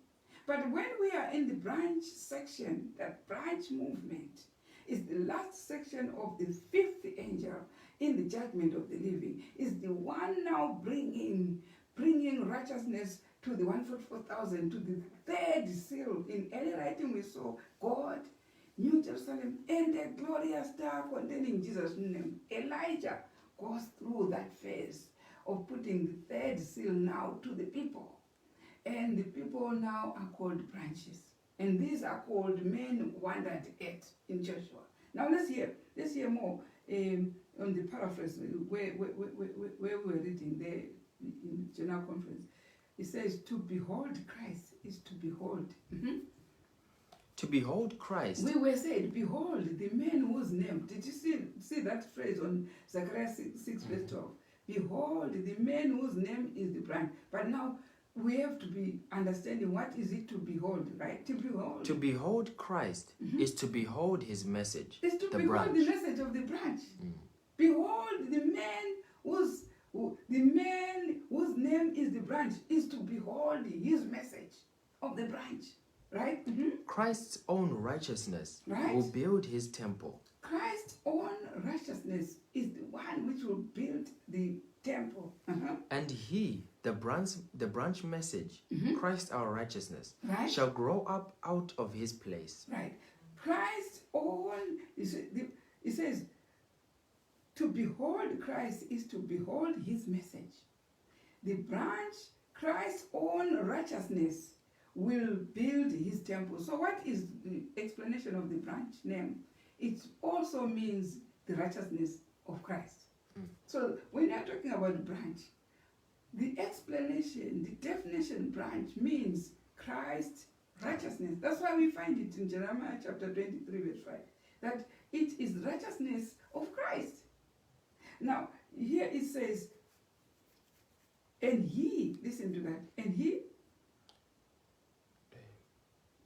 S1: But when we are in the branch section, that branch movement is the last section of the 5th angel in the judgment of the living, is the one now bringing righteousness to the 144,000, to the 3rd seal. In early writing we saw God, New Jerusalem, and a glorious star containing Jesus' name. Elijah goes through that phase of putting the 3rd seal now to the people. And the people now are called branches. And these are called men 1 and 8 in Joshua. Now let's hear more on the paraphrase where we're reading there in General Conference. It says, to behold Christ is to behold.
S2: To behold Christ.
S1: We were said, behold the man whose name. Did you see that phrase on Zechariah 6 verse 12? Behold the man whose name is the branch. But now we have to be understanding what is it to behold, right? To behold.
S2: To behold Christ is to behold his message.
S1: It's to
S2: the
S1: behold
S2: branch.
S1: the message of the branch. Behold the man whose name is the branch, is to behold his message of the branch, right?
S2: Christ's own righteousness
S1: Right.
S2: will build his temple.
S1: Christ's own righteousness is the one which will build the temple.
S2: And he, the branch message, Christ our righteousness,
S1: Right.
S2: shall grow up out of his place.
S1: Right. Christ's own, it says, to behold Christ is to behold his message. The branch, Christ's own righteousness, will build his temple. So what is the explanation of the branch name? It also means the righteousness of Christ. So when you're talking about branch, the explanation, the definition branch means Christ's righteousness. That's why we find it in Jeremiah chapter 23 verse 5, that it is righteousness of Christ. Now, here it says, and he, listen to that, and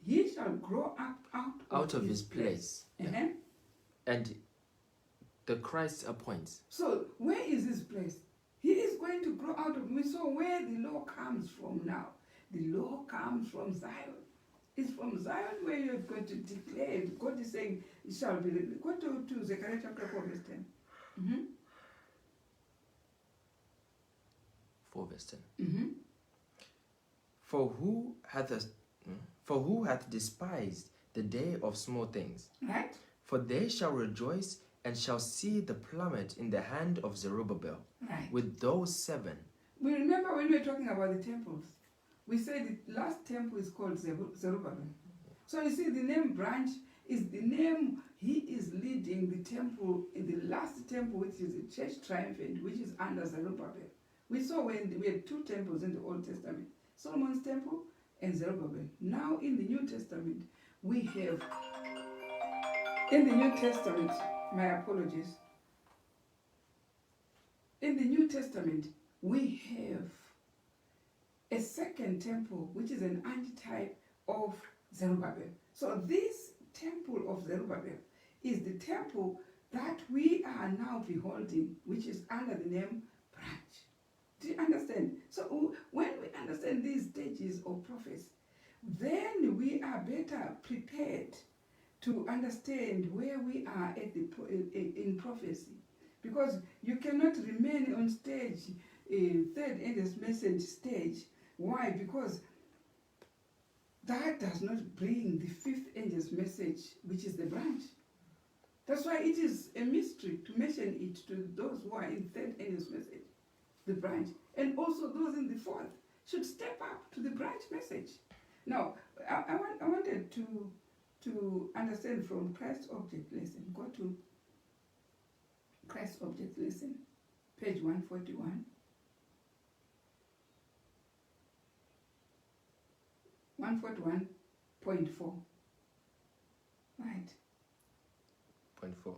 S1: he shall grow up
S2: Out of his place.
S1: Uh-huh.
S2: And the Christ appoints.
S1: So where is his place? He is going to grow out of. We saw where the law comes from now. The law comes from Zion. It's from Zion where you're going to declare. God is saying, it shall be. Go to Zechariah chapter 4 verse 10.
S2: 4 verse 10. For who hath despised the day of small things?
S1: Right?
S2: For they shall rejoice and shall see the plummet in the hand of Zerubbabel.
S1: Right.
S2: With those 7.
S1: We remember when we were talking about the temples, we said the last temple is called Zerubbabel. So you see, the name branch is the name. He is leading the temple in the last temple, which is the church triumphant, which is under Zerubbabel. We saw when we had 2 temples in the Old Testament, Solomon's temple and Zerubbabel. Now in the New Testament, we have, in the New Testament, my apologies, in the New Testament, we have a second temple, which is an antitype of Zerubbabel. So this temple of Zerubbabel is the temple that we are now beholding, which is under the name branch. Do you understand? So when we understand these stages of prophecy, then we are better prepared to understand where we are at in prophecy. Because you cannot remain on stage, 3rd angel's message stage. Why? Because that does not bring the 5th angel's message, which is the branch. That's why it is a mystery to mention it to those who are in 3rd angel's message, the branch. And also those in the 4th should step up to the branch message. Now, I wanted to understand from Christ's object lesson. Go to Christ's object lesson, page 141. 141.4. Right.
S2: 0.4.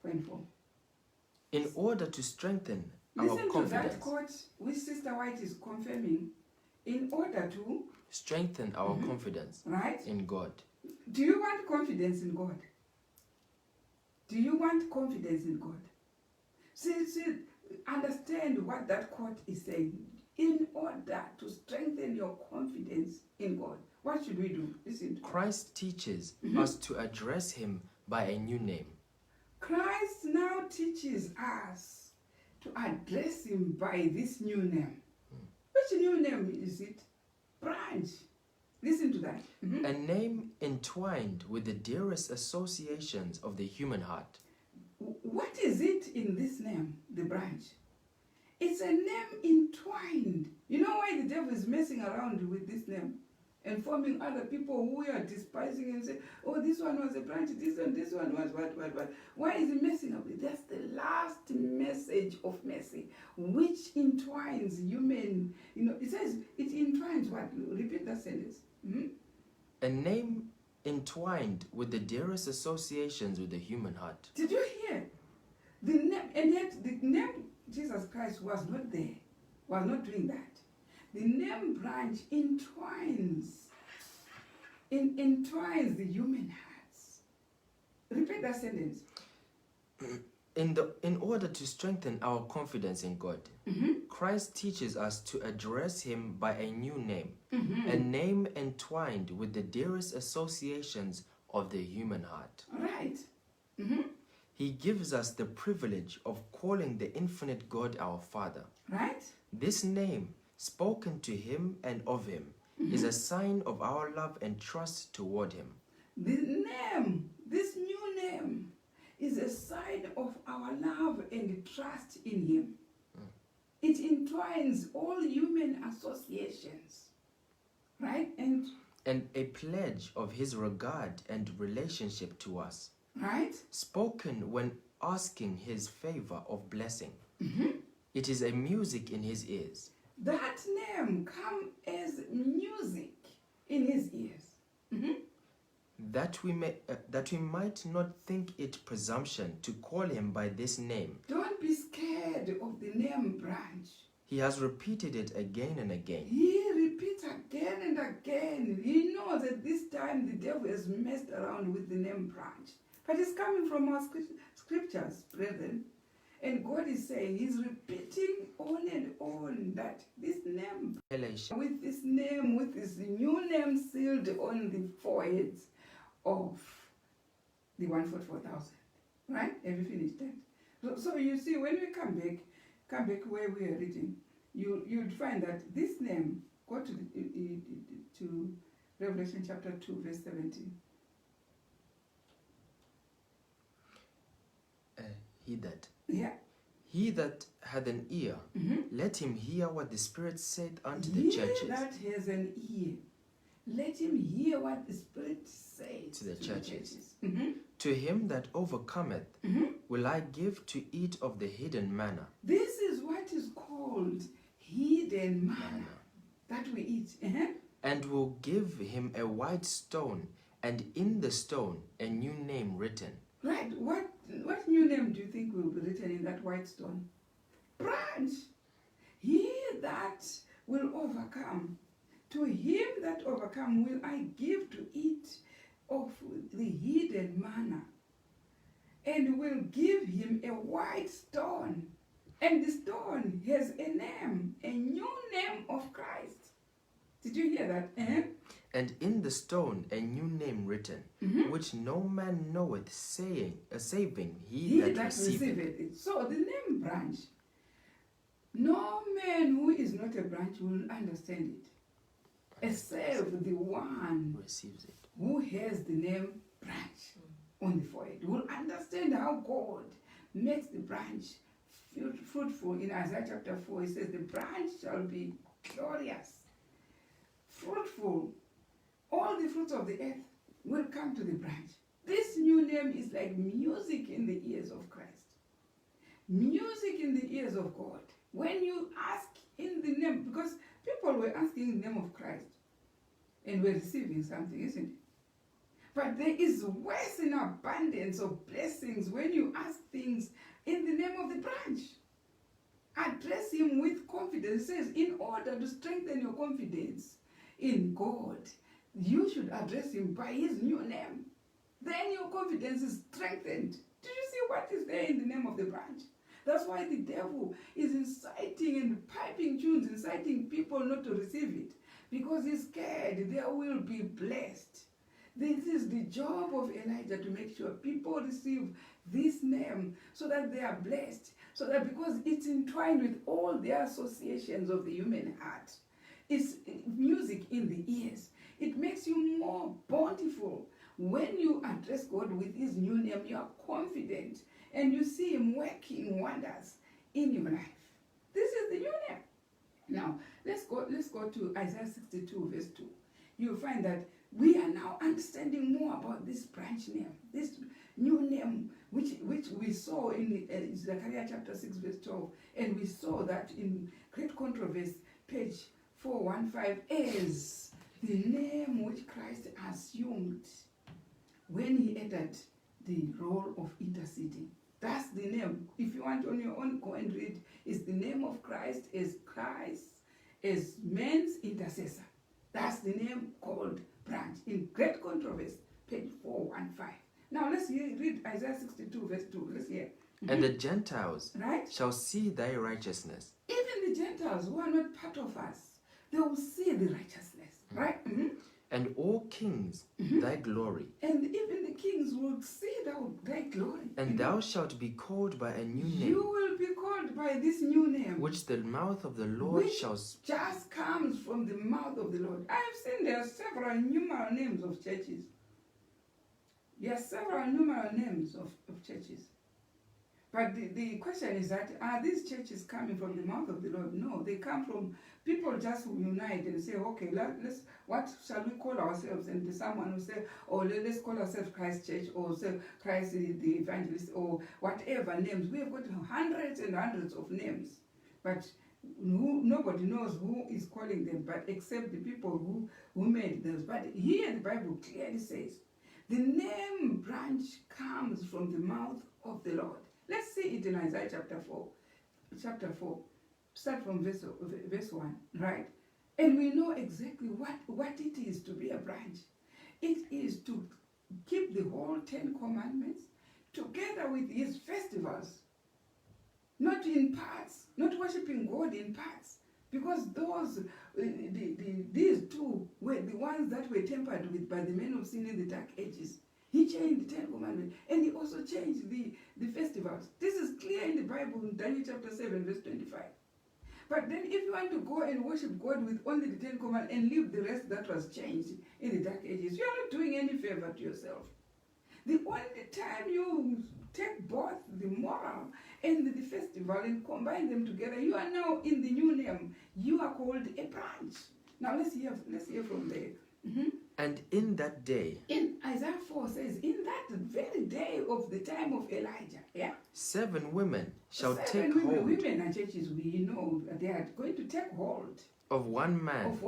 S1: 0.4.
S2: In order to strengthen our
S1: Listen to
S2: confidence.
S1: that quote which Sister White is confirming. In order to
S2: strengthen our confidence
S1: right?
S2: in God.
S1: Do you want confidence in God? Do you want confidence in God? See, understand what that quote is saying. In order to strengthen your confidence in God, what should we do? Listen.
S2: Christ teaches us to address him by a new name.
S1: Christ now teaches us to address him by this new name. Which new name is it? Branch. Listen to that.
S2: A name entwined with the dearest associations of the human heart.
S1: What is it in this name, the branch? It's a name entwined. You know why the devil is messing around with this name and forming other people who we are despising and say, oh, this one was a branch, this one was what. Why is he messing up? That's the last message of mercy, which entwines human. It says it entwines what? Repeat that sentence.
S2: A name entwined with the dearest associations with the human heart.
S1: Did you hear? The name, and yet the name Jesus Christ was not there, was not doing that. The name branch entwines the human hearts. Repeat that sentence.
S2: In order to strengthen our confidence in God, Christ teaches us to address him by a new name, a name entwined with the dearest associations of the human heart.
S1: Right.
S2: He gives us the privilege of calling the infinite God our Father.
S1: Right.
S2: This name, spoken to him and of him, is a sign of our love and trust toward him.
S1: The name, this new name, is a sign of our love and trust in him. It entwines all human associations, right? And
S2: a pledge of his regard and relationship to us,
S1: right?
S2: Spoken when asking his favor of blessing. It is a music in his ears.
S1: That name comes as music in his ears.
S2: That we might not think it presumption to call him by this name.
S1: Don't be scared of the name branch.
S2: He has repeated it again and again.
S1: He repeats again and again. He knows that this time the devil has messed around with the name branch. But it's coming from our scriptures, brethren. And God is saying, he's repeating on and on that this name, with this new name sealed on the foreheads of the 144,000. Right? Have you finished that? So you see, when we come back where we are reading, you'd find that this name, go to Revelation chapter 2, verse 17.
S2: He that hath an ear, let him hear what the Spirit saith unto the churches.
S1: He that has an ear, let him hear what the Spirit says
S2: to the churches. To him that overcometh, will I give to eat of the hidden manna.
S1: This is what is called hidden manna that we eat.
S2: And will give him a white stone, and in the stone a new name written.
S1: Right. What new name do you think will be written in that white stone? Branch. He that will overcome. To him that overcome will I give to eat of the hidden manna, and will give him a white stone. And the stone has a name, a new name of Christ. Did you hear that?
S2: And in the stone a new name written, which no man knoweth, saving he that receiveth
S1: it. So the name branch, no man who is not a branch will understand it, except the one
S2: receives it,
S1: who has the name branch on the forehead, will understand how God makes the branch fruitful. In Isaiah chapter 4, it says the branch shall be glorious, fruitful. All the fruits of the earth will come to the branch. This new name is like music in the ears of Christ. Music in the ears of God. When you ask in the name, because people were asking in the name of Christ and were receiving something, isn't it? But there is worse in abundance of blessings when you ask things in the name of the branch. Address him with confidence. It says, in order to strengthen your confidence in God, you should address him by his new name. Then your confidence is strengthened. Do you see what is there in the name of the branch? That's why the devil is inciting and piping tunes, inciting people not to receive it. Because he's scared they will be blessed. This is the job of Elijah, to make sure people receive this name so that they are blessed. So that because it's entwined with all the associations of the human heart. It's music in the ears. It makes you more bountiful. When you address God with his new name, you are confident and you see him working wonders in your life. This is the new name. Now, let's go to Isaiah 62 verse 2. You'll find that we are now understanding more about this branch name, this new name, which we saw in Zechariah chapter 6 verse 12, and we saw that in Great Controversy, page 415, as the name which Christ assumed when he entered the role of interceding. That's the name. If you want on your own, go and read. It's the name of Christ as man's intercessor. That's the name called branch in Great Controversy, page 415. Now let's read Isaiah 62 verse 2. Let's hear.
S2: And the Gentiles
S1: Right?
S2: shall see thy righteousness.
S1: Even the Gentiles who are not part of us, they will see the righteousness. Right?
S2: And all kings thy glory.
S1: And even the kings will see thy glory.
S2: And thou shalt be called by a new name,
S1: You will be called by this new name,
S2: which the mouth of the Lord
S1: which
S2: shall
S1: just comes from the mouth of the Lord. I have seen there are several numeral names of churches. There are several numeral names of churches. But the question is that, are these churches coming from the mouth of the Lord? No, they come from people just who unite and say, okay, let's what shall we call ourselves? And someone will say, oh, let's call ourselves Christ Church, or say Christ the Evangelist, or whatever names. We have got hundreds and hundreds of names. But nobody knows who is calling them, but except the people who made those. But here the Bible clearly says, the name branch comes from the mouth of the Lord. Let's see it in Isaiah chapter 4. Chapter 4. Start from verse 1, right? And we know exactly what it is to be a branch. It is to keep the whole 10 commandments together with his festivals. Not in parts, not worshiping God in parts. Because these two were the ones that were tampered with by the men of sin in the dark ages. He changed the 10 commandments, and he also changed the festivals. This is clear in the Bible, in Daniel chapter 7, verse 25. But then if you want to go and worship God with only the 10 commandments and leave the rest that was changed in the dark ages, you are not doing any favor to yourself. The only time you take both the moral and the festival and combine them together, you are now in the new name. You are called a branch. Now let's hear from there.
S2: And in that day,
S1: in Isaiah 4 says, in that very day of the time of Elijah,
S2: 7 women shall
S1: Seven
S2: take hold
S1: women and churches, we know they are going to take hold
S2: of one man,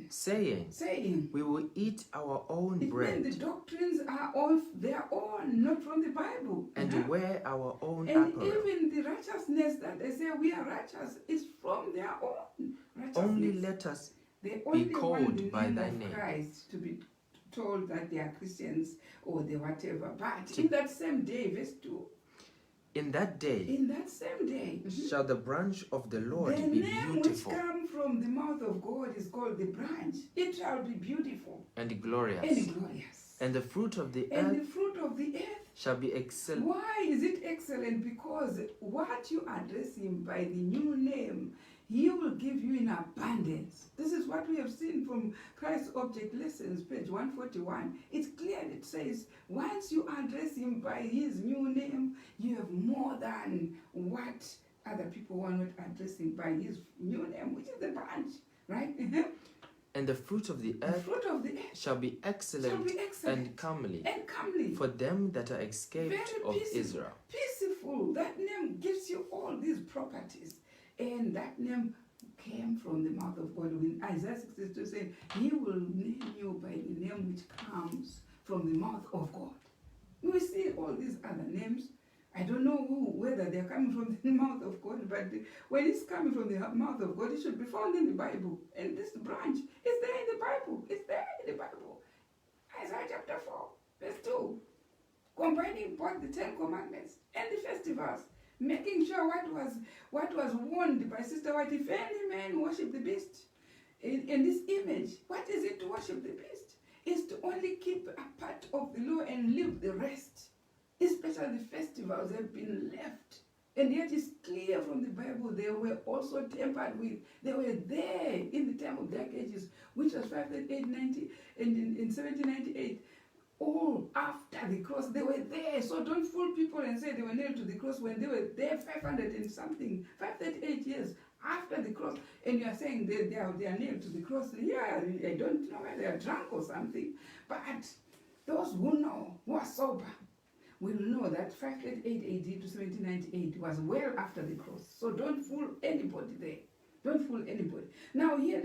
S1: saying,
S2: we will eat our own bread,
S1: the doctrines are of their own, not from the Bible,
S2: and wear our own
S1: and
S2: apparel.
S1: even the righteousness that they say we are righteous is from their own righteousness.
S2: Only let us
S1: they only
S2: called
S1: want the
S2: by
S1: name
S2: thy
S1: of
S2: name.
S1: Christ to be told that they are Christians or they whatever. But in that same day, verse 2,
S2: in that day
S1: in that same day,
S2: shall the branch of the Lord
S1: the
S2: be
S1: name
S2: beautiful
S1: which comes from the mouth of God is called the branch. It shall be beautiful
S2: and glorious,
S1: and glorious.
S2: and the fruit of the
S1: And the
S2: earth
S1: fruit of the earth.
S2: shall be excellent.
S1: Why is it excellent? Because what you address him by the new name, he will give you in abundance. This is what we have seen from Christ's Object Lessons, page 141. It's clear, it says, once you address him by his new name, you have more than what other people are not addressing by his new name, which is the branch, right?
S2: And the fruit of the
S1: The
S2: earth
S1: fruit of the earth
S2: shall be excellent,
S1: excellent
S2: and comely
S1: and comely.
S2: for them that are escaped
S1: Very
S2: of
S1: peaceful.
S2: Israel.
S1: Peaceful. That name gives you all these properties. And that name came from the mouth of God. When Isaiah 62 said, he will name you by the name which comes from the mouth of God. We see all these other names. I don't know whether they're coming from the mouth of God, but when it's coming from the mouth of God, it should be found in the Bible. And this branch is there in the Bible. It's there in the Bible. Isaiah chapter 4, verse 2. Combining both the 10 commandments and the festivals, making sure what was warned by Sister White. If any man worship the beast in this image, what is it to worship the beast? Is to only keep a part of the law and leave the rest. Especially the festivals have been left. And yet it's clear from the Bible they were also tampered with. They were there in the time of Dark Ages, which was 538 and in 1798. All after the cross, they were there. So don't fool people and say they were nailed to the cross when they were there 500 and something, 538 years after the cross. And you are saying they are nailed to the cross. Yeah, I don't know whether they are drunk or something. But those who know, who are sober, will know that 538 AD to 1798 was well after the cross. So don't fool anybody there. Don't fool anybody. Now here,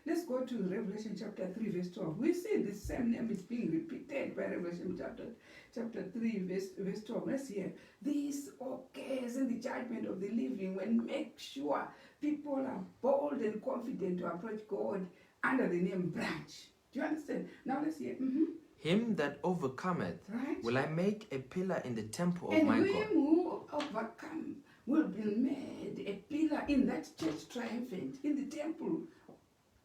S1: let's go to Revelation chapter 3, verse 12. We see the same name is being repeated by Revelation chapter 3, verse 12. Let's hear. This occurs in the judgment of the living when make sure people are bold and confident to approach God under the name branch. Do you understand? Now let's hear.
S2: Him that overcometh
S1: Right.
S2: will I make a pillar in the temple of
S1: And
S2: my
S1: him
S2: God.
S1: who overcome will be made a pillar in that church triumphant, in the temple,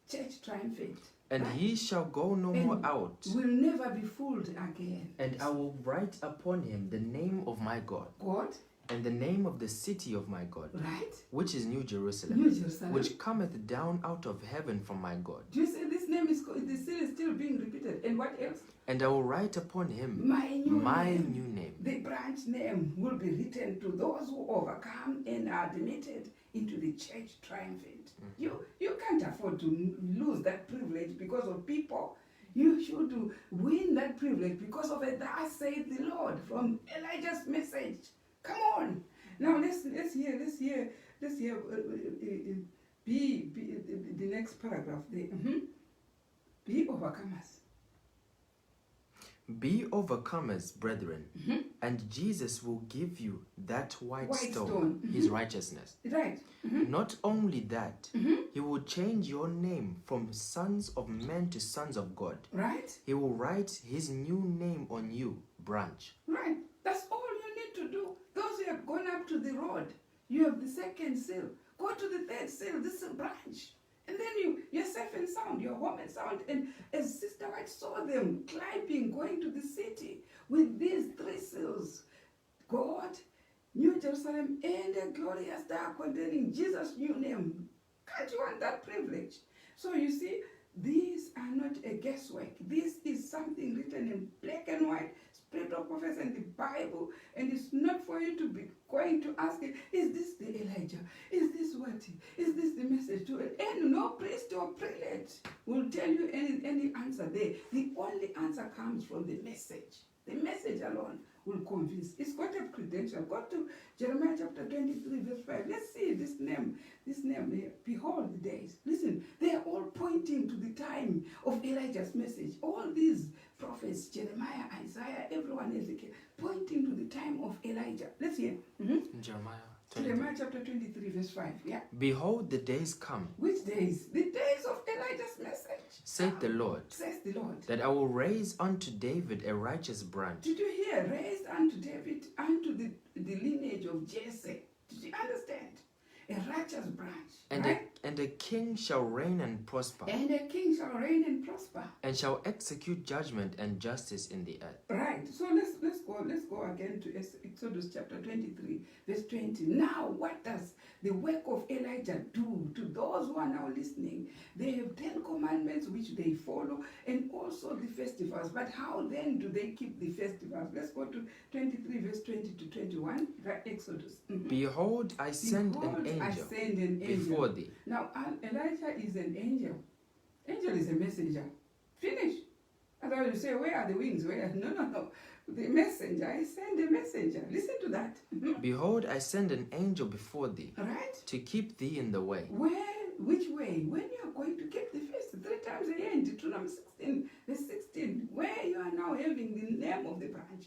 S1: church triumphant.
S2: And
S1: Right?
S2: he shall go no
S1: And
S2: more out.
S1: will never be fooled again.
S2: And I will write upon him the name of my God,
S1: God,
S2: and the name of the city of my God,
S1: right?
S2: which is New Jerusalem,
S1: New Jerusalem.
S2: which cometh down out of heaven from my God.
S1: Do you see this name is still being repeated? And what else?
S2: And I will write upon him
S1: My new name.
S2: new name.
S1: The branch name will be written to those who overcome and are admitted into the church triumphant. You can't afford to lose that privilege because of people. You should win that privilege because of it. Thus saith the Lord from Elijah's message. Come on. Now let's hear the next paragraph there. Be overcomers.
S2: Be overcomers, brethren, and Jesus will give you that white stone, his righteousness.
S1: Right.
S2: Not only that, he will change your name from sons of men to sons of God.
S1: Right.
S2: He will write his new name on you, branch.
S1: Right. That's all you need to do. Those who have gone up to the road, you have the second seal. Go to the third seal. This is a branch. And then you're safe and sound, you're home and sound. And as Sister White saw them climbing, going to the city with these three seals, God, New Jerusalem, and a glorious star containing Jesus' new name. Can't you want that privilege? So you see, these are not a guesswork. This is something written in black and white, spirit of prophecy and the Bible. And it's not for you to be going to ask it, is this the Elijah? Is this what? Is this the message to it? And no priest or prelate will tell you any answer there. The only answer comes from the message. The message alone will convince. It's got a credential. Go to Jeremiah chapter 23, verse 5. Let's see this name here. Behold the days. Listen, they are all pointing to the time of Elijah's message. All these prophets, Jeremiah, Isaiah, everyone else, pointing to the time of Elijah. Let's hear. Jeremiah chapter 23, verse 5. Yeah.
S2: Behold, the days come.
S1: Which days? The days of Elijah's message.
S2: Saith the Lord.
S1: Says the Lord.
S2: That I will raise unto David a righteous branch.
S1: Did you hear? Raised unto David, unto the lineage of Jesse. Did you understand? A righteous branch.
S2: And a king shall reign and prosper.
S1: And a king shall reign and prosper.
S2: And shall execute judgment and justice in the earth.
S1: Right. So let's go again to Exodus chapter 23, verse 20. Now, what does the work of Elijah do to those who are now listening? They have 10 commandments which they follow, and also the festivals. But how then do they keep the festivals? Let's go to 23, verse 20 to 21. Exodus.
S2: Behold, I send an angel before thee.
S1: Now, Elijah is an angel. Angel is a messenger. Finish. Otherwise you say, where are the wings? Where? No. The messenger. I send a messenger. Listen to that.
S2: Behold, I send an angel before thee.
S1: Right?
S2: To keep thee in the way.
S1: Which way? When you are going to keep the feast 3 times a year in Deuteronomy 16, verse 16, where you are now having the name of the branch.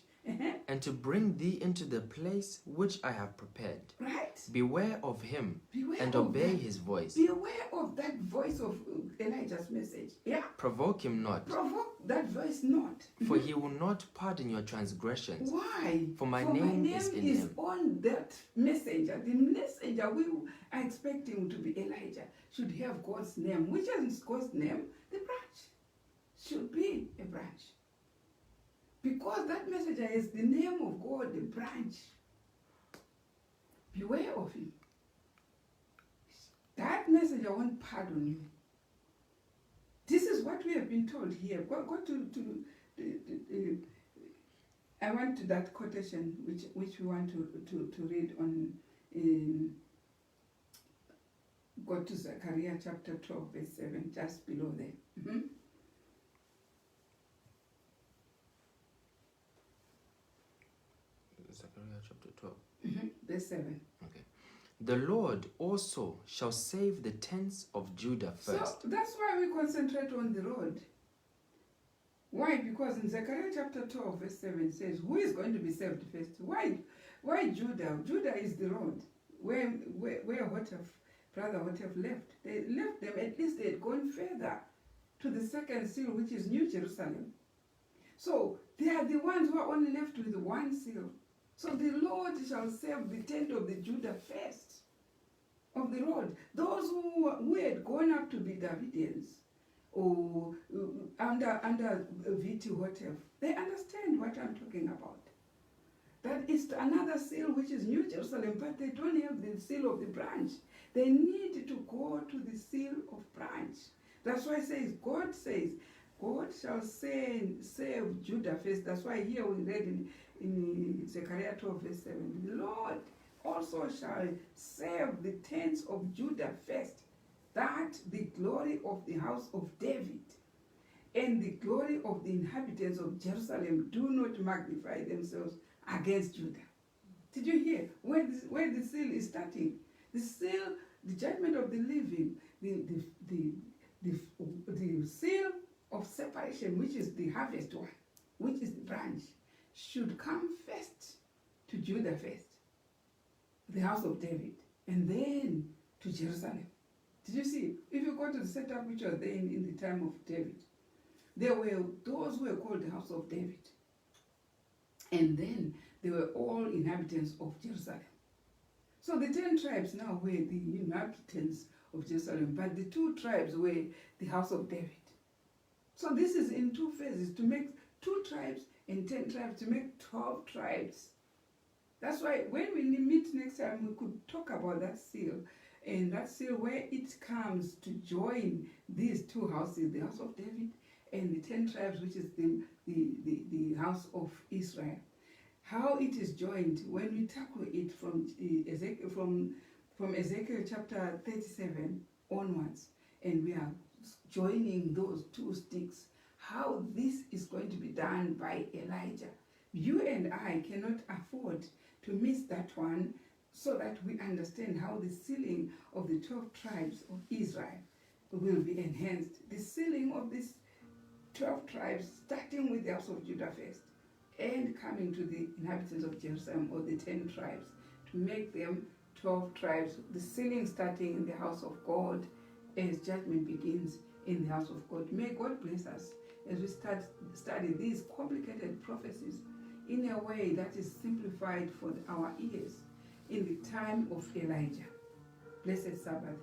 S2: And to bring thee into the place which I have prepared.
S1: Right?
S2: Beware of him and
S1: of
S2: obey
S1: that.
S2: his voice.
S1: Beware of that voice of Elijah's message. Yeah?
S2: Provoke him not.
S1: Provoke that verse not.
S2: For he will not pardon your transgressions.
S1: Why?
S2: For my name is in him.
S1: On that messenger. The messenger we are expecting to be Elijah should have God's name. Which is God's name? The branch. Should be a branch. Because that messenger is the name of God, the branch. Beware of him. That messenger won't pardon you. This is what we have been told here. Go to I went to that quotation which we want to read on. Go to Zechariah chapter 12, verse 7, just below there. Mm-hmm.
S2: Zechariah chapter 12.
S1: Mm-hmm. Verse 7.
S2: Okay. The Lord also shall save the tents of Judah first.
S1: So that's why we concentrate on the road. Why? Because in Zechariah chapter 12, verse 7 says, who is going to be saved first? Why Judah? Judah is the road. Where Brother Hotef left. They left them, at least they had gone further to the second seal, which is New Jerusalem. So they are the ones who are only left with one seal. So the Lord shall save the tent of the Judah first of the road. Those who had gone up to be Davidians or under Pt5, they understand what I'm talking about. That is another seal which is New Jerusalem, but they don't have the seal of the branch. They need to go to the seal of branch. That's why it says, God shall save Judah first. That's why here we read in Zechariah 12, verse 7, the Lord also shall save the tents of Judah first, that the glory of the house of David and the glory of the inhabitants of Jerusalem do not magnify themselves against Judah. Did you hear where the seal is starting? The seal, the judgment of the living, the seal of separation, which is the harvest one, which is the branch, should come first to Judah first, the house of David, and then to Jerusalem. Did you see? If you go to the setup which was there in the time of David, there were those who were called the house of David. And then they were all inhabitants of Jerusalem. So the 10 tribes now were the inhabitants of Jerusalem, but the 2 tribes were the house of David. So this is in 2 phases, to make 2 tribes and 10 tribes, to make 12 tribes. That's why when we meet next time, we could talk about that seal, and that seal where it comes to join these 2 houses, the house of David and the 10 tribes, which is the house of Israel. How it is joined when we tackle it from Ezekiel chapter 37 onwards, and we are joining those 2 sticks, how this is going to be done by Elijah. You and I cannot afford to miss that one, so that we understand how the sealing of the 12 tribes of Israel will be enhanced. The sealing of these 12 tribes, starting with the house of Judah first, and coming to the inhabitants of Jerusalem, or the 10 tribes, to make them 12 tribes. The sealing starting in the house of God, as judgment begins in the house of God. May God bless us as we study these complicated prophecies in a way that is simplified for our ears in the time of Elijah. Blessed Sabbath.